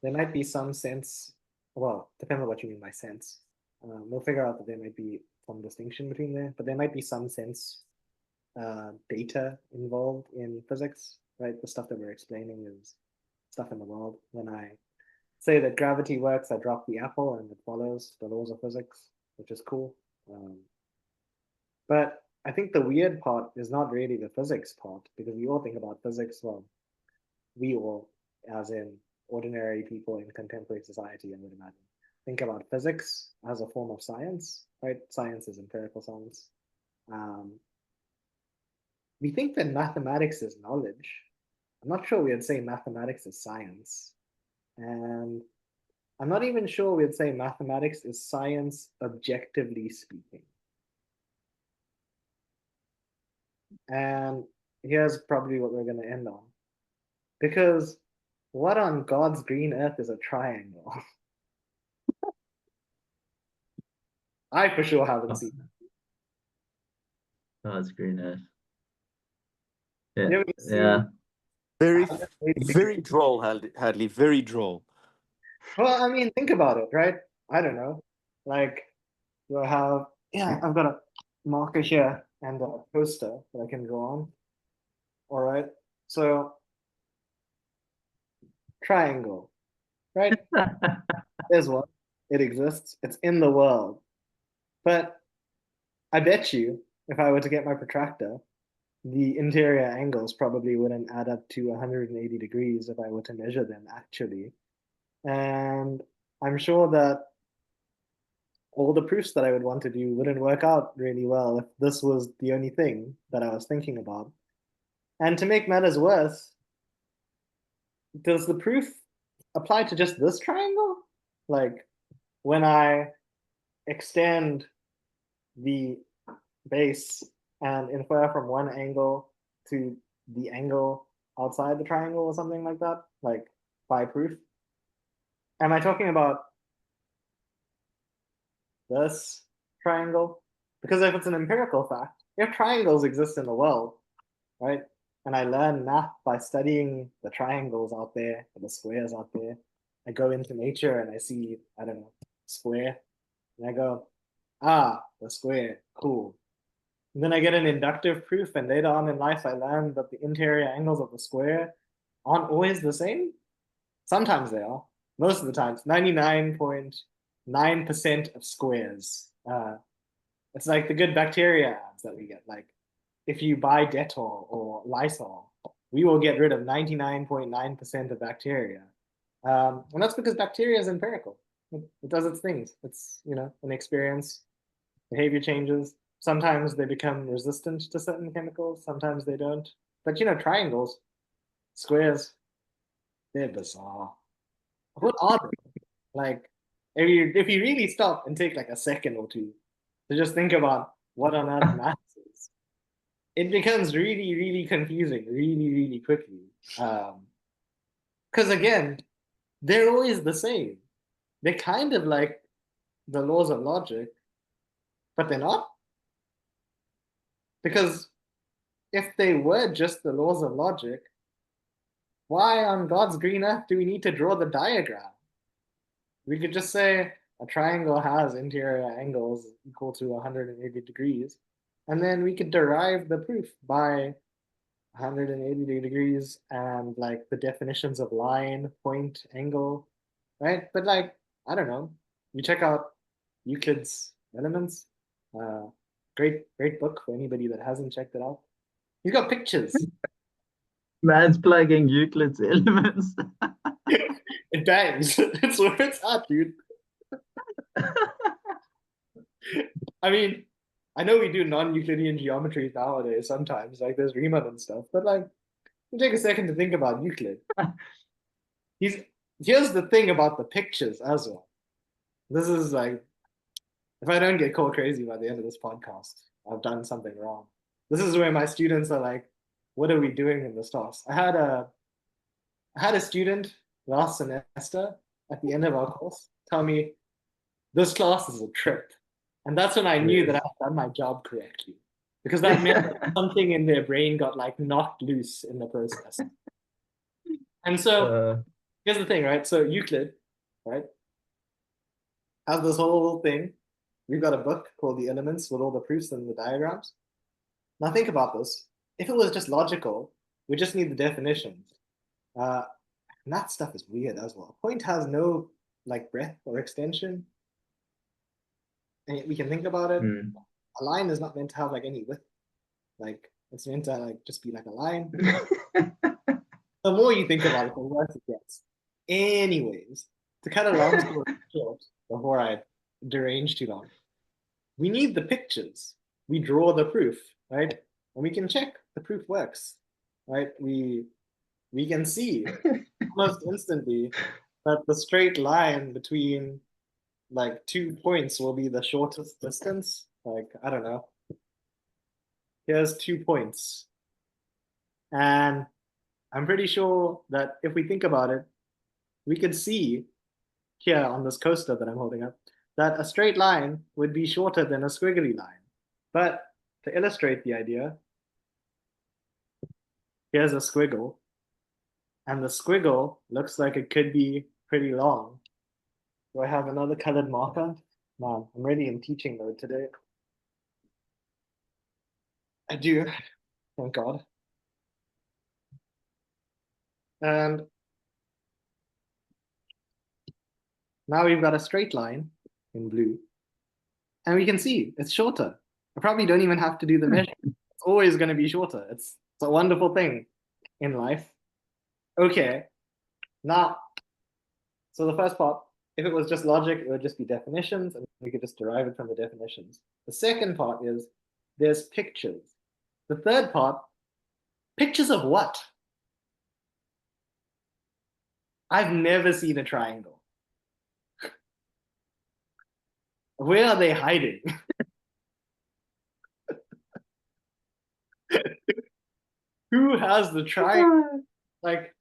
There might be some sense, well, depends on what you mean by sense. We'll figure out that there might be some distinction between there, but there might be some sense data involved in physics, right? The stuff that we're explaining is stuff in the world. When I say that gravity works, I drop the apple and it follows the laws of physics, which is cool. But I think the weird part is not really the physics part, because we all think about physics, well, we all, as in ordinary people in contemporary society, I would imagine, think about physics as a form of science, right? Science is empirical science. We think that mathematics is knowledge. I'm not sure we'd say mathematics is science. And I'm not even sure we'd say mathematics is science objectively speaking. And here's probably what we're going to end on. Because what on God's green earth is a triangle? I for sure haven't seen it. Oh, it's green earth. Yeah. You ever seen Yeah. Very droll, Hadley. Very droll. Well, I mean, think about it, right? I don't know. Like, you'll have, yeah, I've got a marker here and a poster that I can draw on. All right. So, triangle, right? There's one. It exists. It's in the world. But I bet you, if I were to get my protractor, the interior angles probably wouldn't add up to 180 degrees if I were to measure them actually. And I'm sure that all the proofs that I would want to do wouldn't work out really well if this was the only thing that I was thinking about. And to make matters worse, does the proof apply to just this triangle? Like when I extend the base and infer from one angle to the angle outside the triangle or something like that, like by proof? Am I talking about this triangle? Because if it's an empirical fact, if triangles exist in the world, right? And I learn math by studying the triangles out there, or the squares out there. I go into nature and I see, I don't know, square. And I go, ah, the square, cool. And then I get an inductive proof, and later on in life, I learn that the interior angles of the square aren't always the same. Sometimes they are. Most of the times, 99.9% of squares. It's like the good bacteria ads that we get. Like, if you buy Dettol or Lysol, we will get rid of 99.9% of bacteria. And that's because bacteria is empirical. It does its things. It's, an experience, behavior changes. Sometimes they become resistant to certain chemicals, sometimes they don't. But triangles, squares, they're bizarre. What are they? Like, if you really stop and take like a second or two to just think about what on earth math is, it becomes really, really confusing, really, really quickly. Because again, they're always the same. They're kind of like the laws of logic, but they're not. Because if they were just the laws of logic, why on God's green earth do we need to draw the diagram? We could just say a triangle has interior angles equal to 180 degrees, and then we could derive the proof by 180 degrees and like the definitions of line, point, angle, right? But like, I don't know. You check out Euclid's Elements. Great book for anybody that hasn't checked it out. You got pictures. Man's plugging Euclid's Elements. It bangs. It's where it's at, dude. I mean, I know we do non-Euclidean geometry nowadays sometimes, like there's Riemann and stuff, but like, you take a second to think about Euclid. Here's the thing about the pictures as well. This is like if I don't get called crazy by the end of this podcast, I've done something wrong. This is where my students are like, what are we doing in this class? I had a student last semester at the end of our course tell me this class is a trip. And that's when I knew that I had done my job correctly. Because that meant that something in their brain got like knocked loose in the process. And so here's the thing, right? So Euclid, right, has this whole thing. We've got a book called The Elements with all the proofs and the diagrams. Now think about this. If it was just logical, we just need the definitions. And that stuff is weird as well. Point has no like breadth or extension. And we can think about it. A line is not meant to have like any width. Like it's meant to like just be like a line. The more you think about it, the worse it gets. Anyways, to cut a long story short, before I derange too long, we need the pictures. We draw the proof, right? And we can check the proof works, right? We can see almost instantly that the straight line between like 2 points will be the shortest distance. Like, I don't know. Here's 2 points. And I'm pretty sure that if we think about it, we could see here on this coaster that I'm holding up, that a straight line would be shorter than a squiggly line. But to illustrate the idea, here's a squiggle. And the squiggle looks like it could be pretty long. Do I have another colored marker? Man, I'm really in teaching mode today. I do, thank God. And now we've got a straight line in blue. And we can see it's shorter. I probably don't even have to do the measure. It's always going to be shorter. It's a wonderful thing in life. Okay, now, so the first part, if it was just logic, it would just be definitions, and we could just derive it from the definitions. The second part is there's pictures. The third part, pictures of what? I've never seen a triangle. Where are they hiding? Who has the triangle? Like,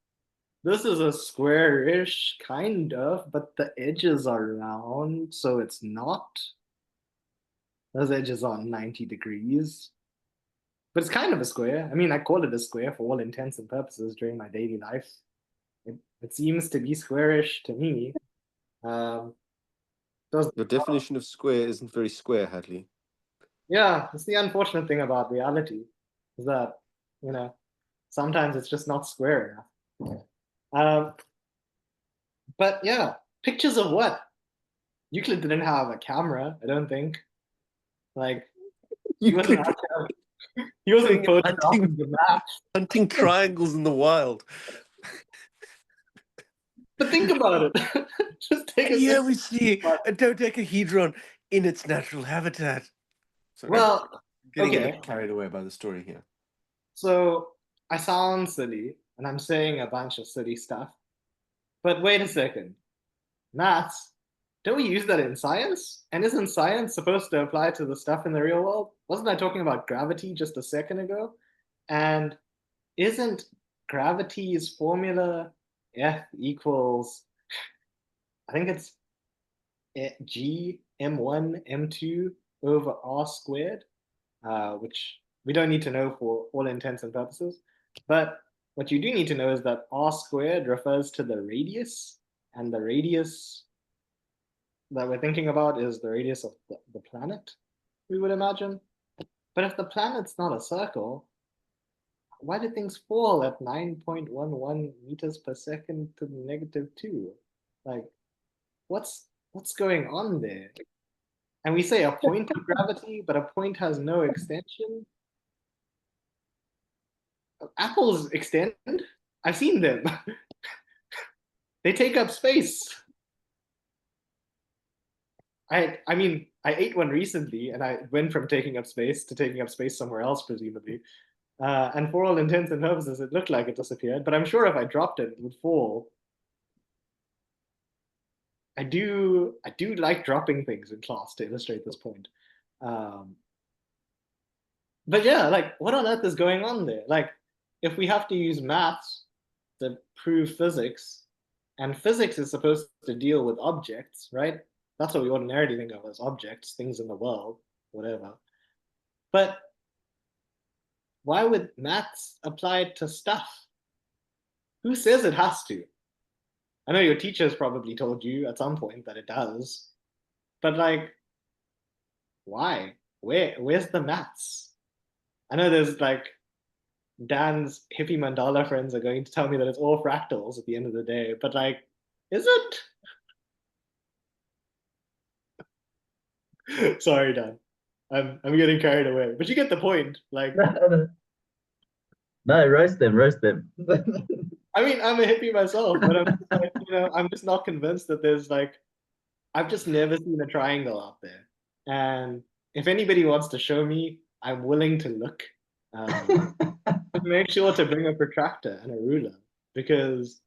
this is a square-ish, kind of, but the edges are round, so it's not. Those edges are 90 degrees. But it's kind of a square. I mean, I call it a square for all intents and purposes during my daily life. It seems to be squarish to me. Your definition of square isn't very square, Hadley. Yeah, it's the unfortunate thing about reality, is that, you know, sometimes it's just not square enough. But yeah, pictures of what? Euclid didn't have a camera, I don't think. Like, he wasn't photographing the map. Hunting triangles in the wild. But think about it. Just take a Here we see a dodecahedron in its natural habitat. Sorry, well, getting a okay. bit carried away by the story here. So I sound silly, and I'm saying a bunch of silly stuff. But wait a second. Maths, don't we use that in science? And isn't science supposed to apply to the stuff in the real world? Wasn't I talking about gravity just a second ago? And isn't gravity's formula F equals, I think it's G M1 M2 over R squared, which we don't need to know for all intents and purposes. But what you do need to know is that R squared refers to the radius, and the radius that we're thinking about is the radius of the planet, we would imagine. But if the planet's not a circle, why do things fall at 9.11 meters per second to the -2? Like, what's going on there? And we say a point of gravity, but a point has no extension. Apples extend. I've seen them. They take up space. I mean, I ate one recently, and I went from taking up space to taking up space somewhere else, presumably. And for all intents and purposes, it looked like it disappeared. But I'm sure if I dropped it, it would fall. I do like dropping things in class to illustrate this point. Um, but yeah, like what on earth is going on there? Like if we have to use maths to prove physics, and physics is supposed to deal with objects, right? That's what we ordinarily think of as objects, things in the world, whatever. But why would maths apply to stuff? Who says it has to? I know your teachers probably told you at some point that it does, but like, why? Where's the maths? I know there's like Dan's hippie mandala friends are going to tell me that it's all fractals at the end of the day, but like, is it? Sorry, Dan. I'm getting carried away, but you get the point. Like, No, roast them, roast them. I mean, I'm a hippie myself, but I'm just like, I'm just not convinced that there's like, I've just never seen a triangle out there. And if anybody wants to show me, I'm willing to look. Just make sure to bring a protractor and a ruler because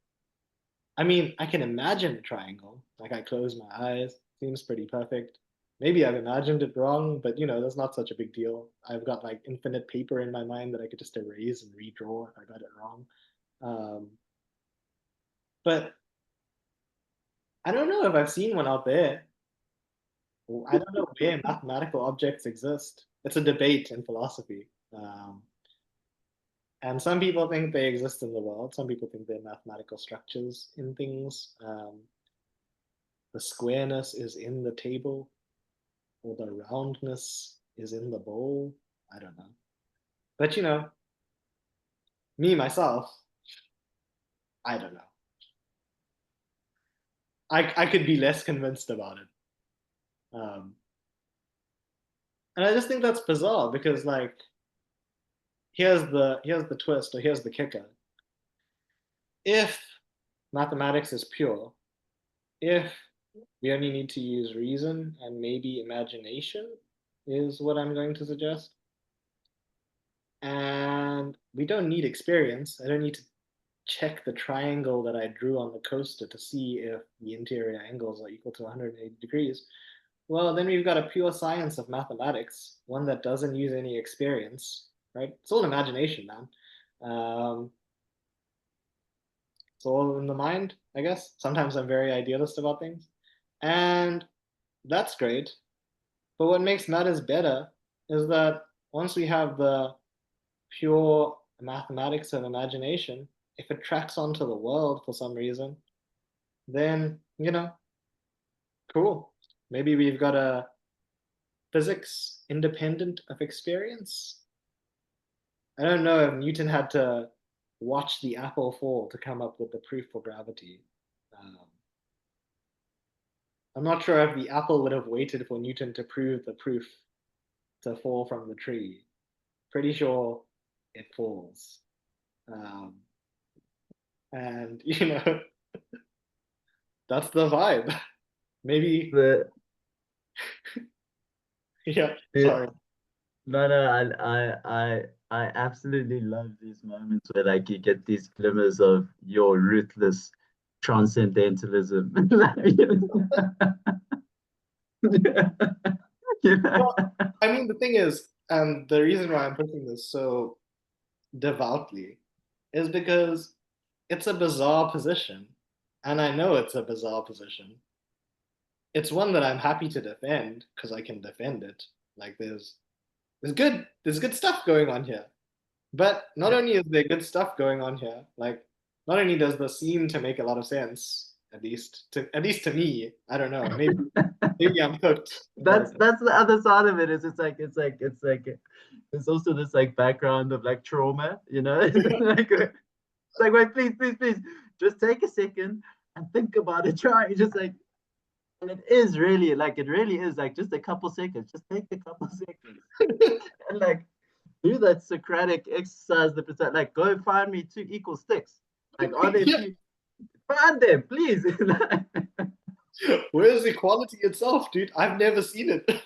I mean, I can imagine a triangle. Like I close my eyes, seems pretty perfect. Maybe I've imagined it wrong, but that's not such a big deal. I've got like infinite paper in my mind that I could just erase and redraw if I got it wrong. Um, but I don't know if I've seen one out there. I don't know where mathematical objects exist. It's a debate in philosophy. And some people think they exist in the world. Some people think they're mathematical structures in things. The squareness is in the table, or the roundness is in the bowl. I don't know. But me myself, I don't know. I could be less convinced about it. Um, and I just think that's bizarre because like here's the twist or here's the kicker. If mathematics is pure, if we only need to use reason and maybe imagination is what I'm going to suggest. And we don't need experience. I don't need to check the triangle that I drew on the coaster to see if the interior angles are equal to 180 degrees. Well, then we've got a pure science of mathematics, one that doesn't use any experience, right? It's all imagination, man. Um, it's all in the mind, I guess. Sometimes I'm very idealist about things. And that's great. But what makes matters better is that once we have the pure mathematics of imagination, if it tracks onto the world for some reason, then, cool. Maybe we've got a physics independent of experience. I don't know if Newton had to watch the apple fall to come up with the proof for gravity. Um, I'm not sure if the apple would have waited for Newton to prove the proof to fall from the tree. Pretty sure it falls. Um, and, that's the vibe. Maybe, The yeah, dude, sorry. no, no, I absolutely love these moments where like you get these glimmers of your ruthless transcendentalism. Yeah. Well, I mean, the thing is, the reason why I'm pushing this so devoutly is because it's a bizarre position. And I know it's a bizarre position. It's one that I'm happy to defend because I can defend it. Like there's good stuff going on here. But not only is there good stuff going on here, like not only does this seem to make a lot of sense, at least to me, I don't know, maybe I'm hooked, but That's the other side of it is it's like there's also this like background of like trauma, it's like wait, please, just take a second and think about it. Try just like and it really is like just a couple seconds. Just take a couple seconds and like do that Socratic exercise, the percent like go find me two equal sticks. Like are there yeah, two find them, please. where's equality itself, dude? I've never seen it,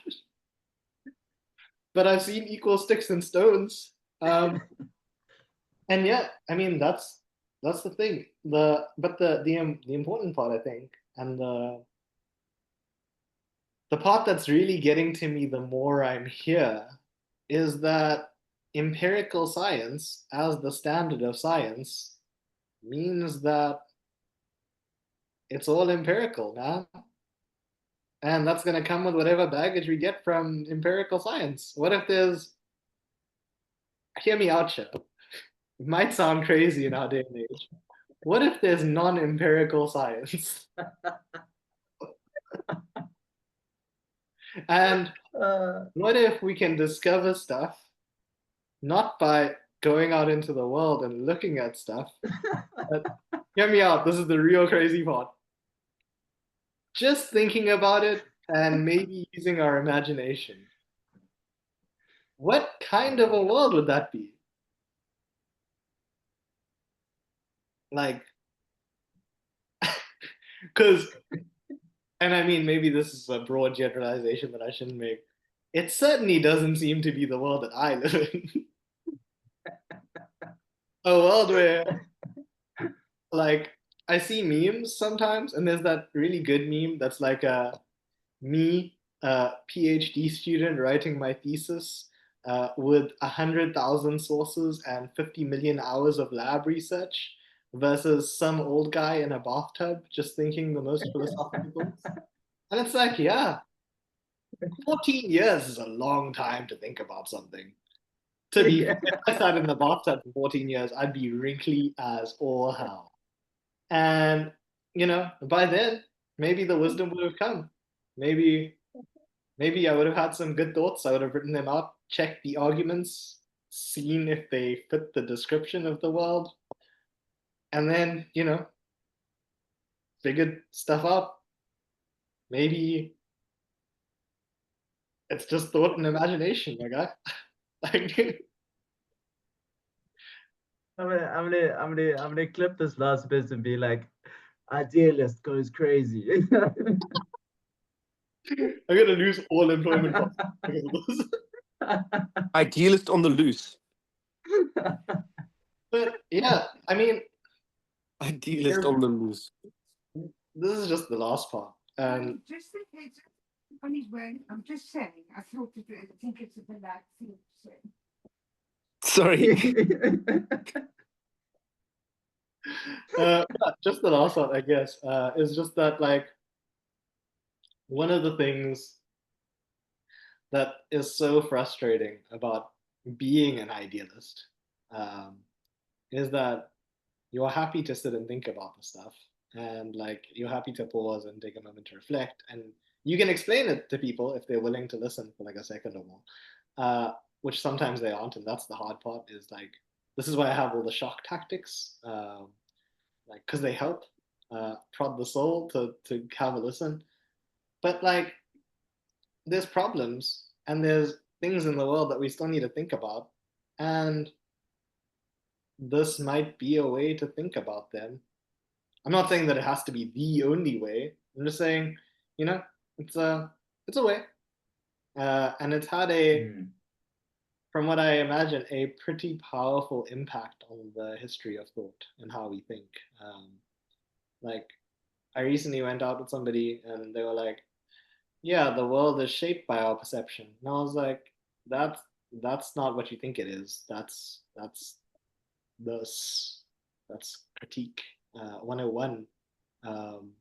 but I've seen equal sticks and stones. And yeah, I mean that's the thing. The but the important part, I think, and the part that's really getting to me the more I'm here is that empirical science, as the standard of science, means that it's all empirical, man. And that's going to come with whatever baggage we get from empirical science. What if there's, hear me out here, it might sound crazy in our day and age. What if there's non empirical science? And what if we can discover stuff not by going out into the world and looking at stuff? But hear me out, this is the real crazy part. Just thinking about it and maybe using our imagination. What kind of a world would that be? Like, because, and I mean, maybe this is a broad generalization that I shouldn't make. It certainly doesn't seem to be the world that I live in. A world where, like, I see memes sometimes, and there's that really good meme that's like me, a PhD student writing my thesis with 100,000 sources and 50 million hours of lab research versus some old guy in a bathtub just thinking the most philosophical thoughts. And it's like, yeah, 14 years is a long time to think about something. To be, Yeah. if I sat in the bathtub for 14 years, I'd be wrinkly as all hell. And, by then, maybe the wisdom would have come. Maybe maybe I would have had some good thoughts. I would have written them out, checked the arguments, seen if they fit the description of the world, and then, figured stuff out. Maybe it's just thought and imagination, my guy. Like, I'm gonna clip this last bit and be like, idealist goes crazy. I'm gonna lose all employment because of this. Idealist on the loose. But yeah, I mean, Idealist on the loose. this is just the last part. And just in case on his way, I'm just saying, I thought it, I think it's a bad thing to say. Sorry. just the last part, I guess, is just that, like, one of the things that is so frustrating about being an idealist um, is that you're happy to sit and think about the stuff, and like you're happy to pause and take a moment to reflect, and you can explain it to people if they're willing to listen for like a second or more, which sometimes they aren't, and that's the hard part. Is like, this is why I have all the shock tactics, like, because they help prod the soul to have a listen. But like, there's problems and there's things in the world that we still need to think about, and this might be a way to think about them. I'm not saying that it has to be the only way. I'm just saying, you know, it's a way, and it's had a, Hmm. from what I imagine, a pretty powerful impact on the history of thought and how we think. Like, I recently went out with somebody and they were like, yeah, the world is shaped by our perception. And I was like, that's that's not what you think it is. This that's critique 101. Um,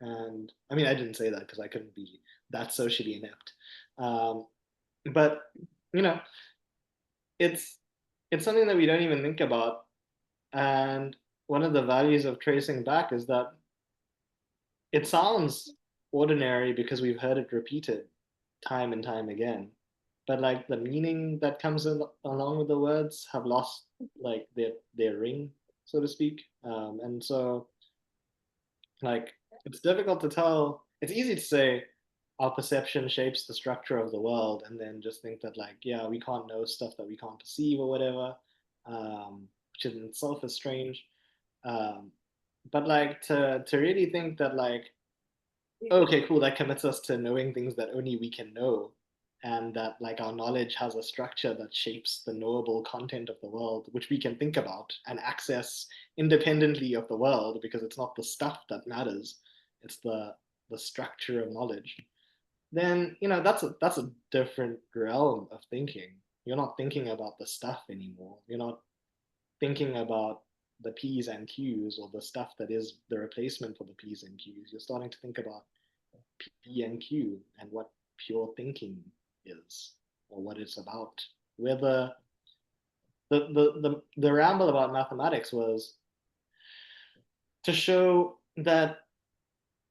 and I mean, I didn't say that because I couldn't be that socially inept. Um, but you know, it's it's something that we don't even think about. And one of the values of tracing back is that it sounds ordinary because we've heard it repeated time and time again. But like the meaning that comes along with the words have lost like their ring, so to speak. And so like it's difficult to tell. It's easy to say our perception shapes the structure of the world, and then just think that like, yeah, we can't know stuff that we can't perceive or whatever, which in itself is strange. Um, but like to really think that like, okay, cool, that commits us to knowing things that only we can know, and that like our knowledge has a structure that shapes the knowable content of the world, which we can think about and access independently of the world, because it's not the stuff that matters, it's the structure of knowledge. then that's a different realm of thinking. You're not thinking about the stuff anymore. You're not thinking about the P's and Q's or the stuff that is the replacement for the P's and Q's. You're starting to think about P and Q and what pure thinking is or what it's about. Where the ramble about mathematics was to show that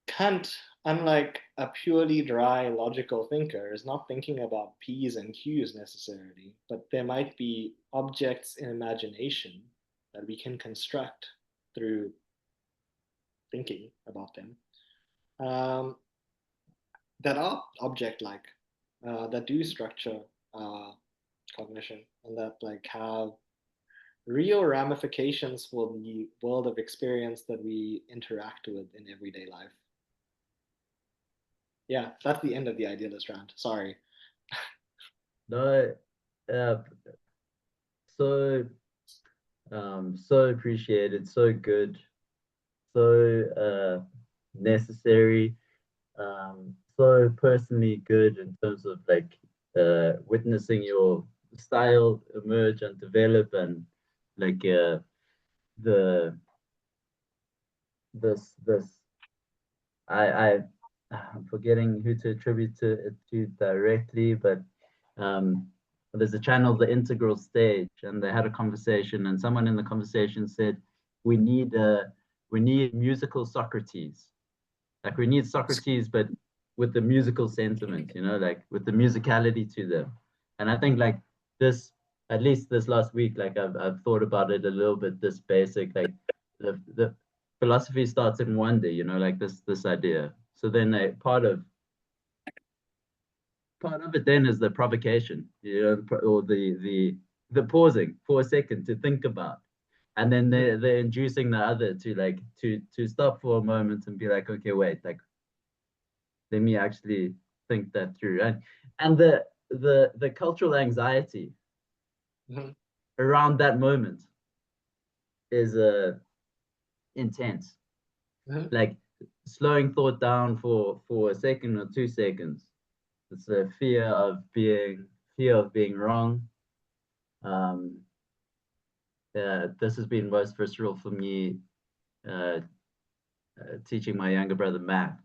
Kant, unlike a purely dry logical thinker, is not thinking about P's and Q's necessarily, but there might be objects in imagination that we can construct through thinking about them, um, that are object-like, that do structure uh, cognition, and that like have real ramifications for the world of experience that we interact with in everyday life. Yeah, that's the end of the idealist rant. Sorry. No, uh, so so appreciated, so good, so necessary, so personally good in terms of like witnessing your style emerge and develop, and like the this I I'm forgetting who to attribute it to directly, but um, there's a channel, The Integral Stage, and they had a conversation, and someone in the conversation said, we need musical Socrates, like we need Socrates, but with the musical sentiment, you know, like with the musicality to them. And I think like this, at least this last week, like I've thought about it a little bit, this basic, like the philosophy starts in wonder, you know, like this idea. So then a part of it then is the provocation, you know, or the pausing for a second to think about. And then they're inducing the other to like to stop for a moment and be like, okay, wait, like let me actually think that through. And the cultural anxiety Mm-hmm. around that moment is intense. Mm-hmm. Like slowing thought down for a second or 2 seconds. It's a fear of being wrong. Um, this has been most visceral for me uh, teaching my younger brother math.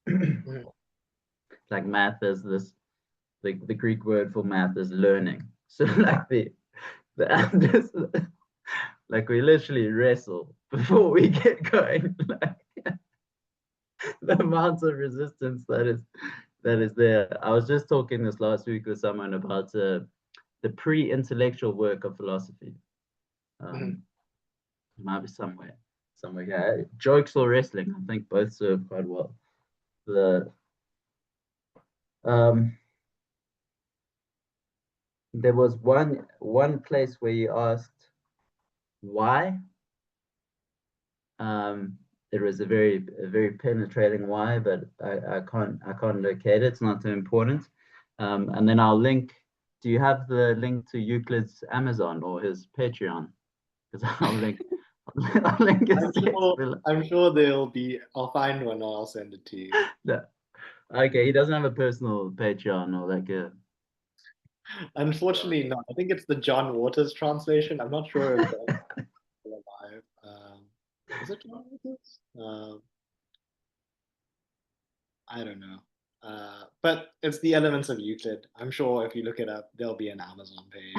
Mm-hmm. Like math is this the Greek word for math is learning. So like the like we literally wrestle before we get going. Like the amount of resistance that is there. I was just talking this last week with someone about the pre-intellectual work of philosophy. Mm-hmm. Might be somewhere. Yeah. Jokes or wrestling, I think both serve quite well. The um, there was one place where you asked why. Um, it was a very penetrating why, but I can't locate it. It's not too important. And then I'll link. Do you have the link to Euclid's Amazon or his Patreon? Because I'll link his text below. I'm sure there'll be. I'll find one and I'll send it to you. No. Okay, he doesn't have a personal Patreon or like a. Unfortunately, not. I think it's the John Waters translation. I'm not sure if that's still alive. Is it John Waters? I don't know. But it's the Elements of Euclid. I'm sure if you look it up, there'll be an Amazon page.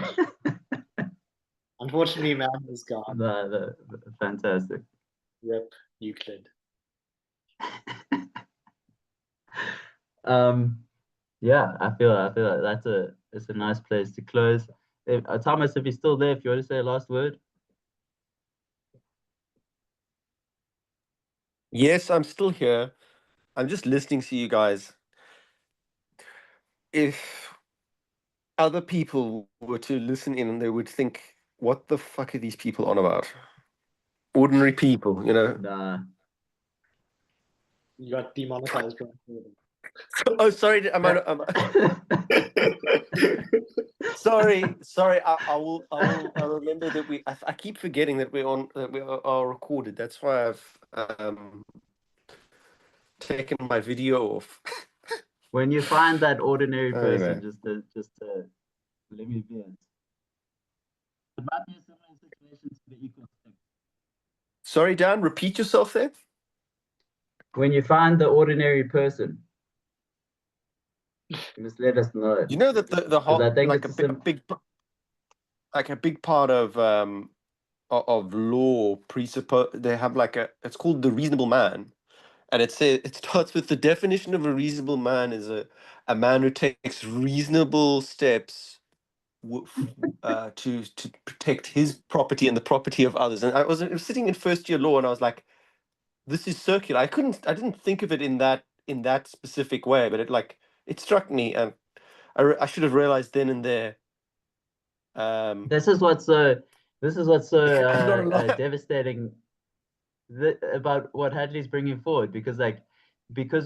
Unfortunately, man is gone. Fantastic. Rip Euclid. Um, yeah, I feel like it's a nice place to close. Thomas, if you're still there, if you want to say a last word. Yes, I'm still here. I'm just listening to you guys. If other people were to listen in, they would think, what the fuck are these people on about? Ordinary people, you know. Nah. You got demonetized. Oh, sorry. Sorry. I'll remember that I keep forgetting that we are recorded. That's why I've taken my video off. When you find that ordinary Anyway. person, just let me be it. It might be a similar situation to the equal thing. Sorry, Dan, repeat yourself there. When you find the ordinary person, you must let us know. You know that the whole, I think like it's a big part of law presuppose they have like it's called the reasonable man, and it starts with the definition of a reasonable man is a man who takes reasonable steps to protect his property and the property of others. And I was sitting in first year law, and I was like, this is circular. I didn't think of it in that specific way, but it struck me, and I should have realized then and there. This is what's so I'm not a lawyer. devastating about what Hadley's bringing forward, because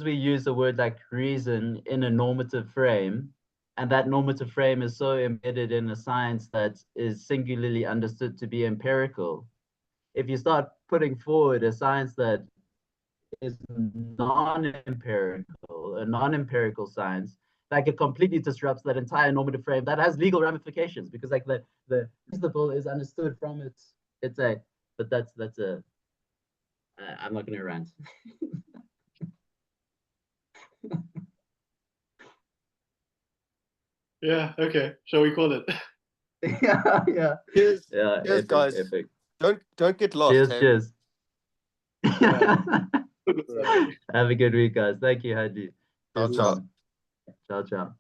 we use the word like reason in a normative frame, and that normative frame is so embedded in a science that is singularly understood to be empirical. If you start putting forward a science that is non-empirical, a non-empirical science, like it completely disrupts that entire normative frame that has legal ramifications, because like the principle is understood from but that's a I'm not gonna rant. Yeah, okay. Shall we call it? yeah. Cheers, Epic, guys. epic. Don't get lost. Cheers. Yeah. Have a good week, guys. Thank you, Hadley. Ciao, ciao. Ciao, ciao.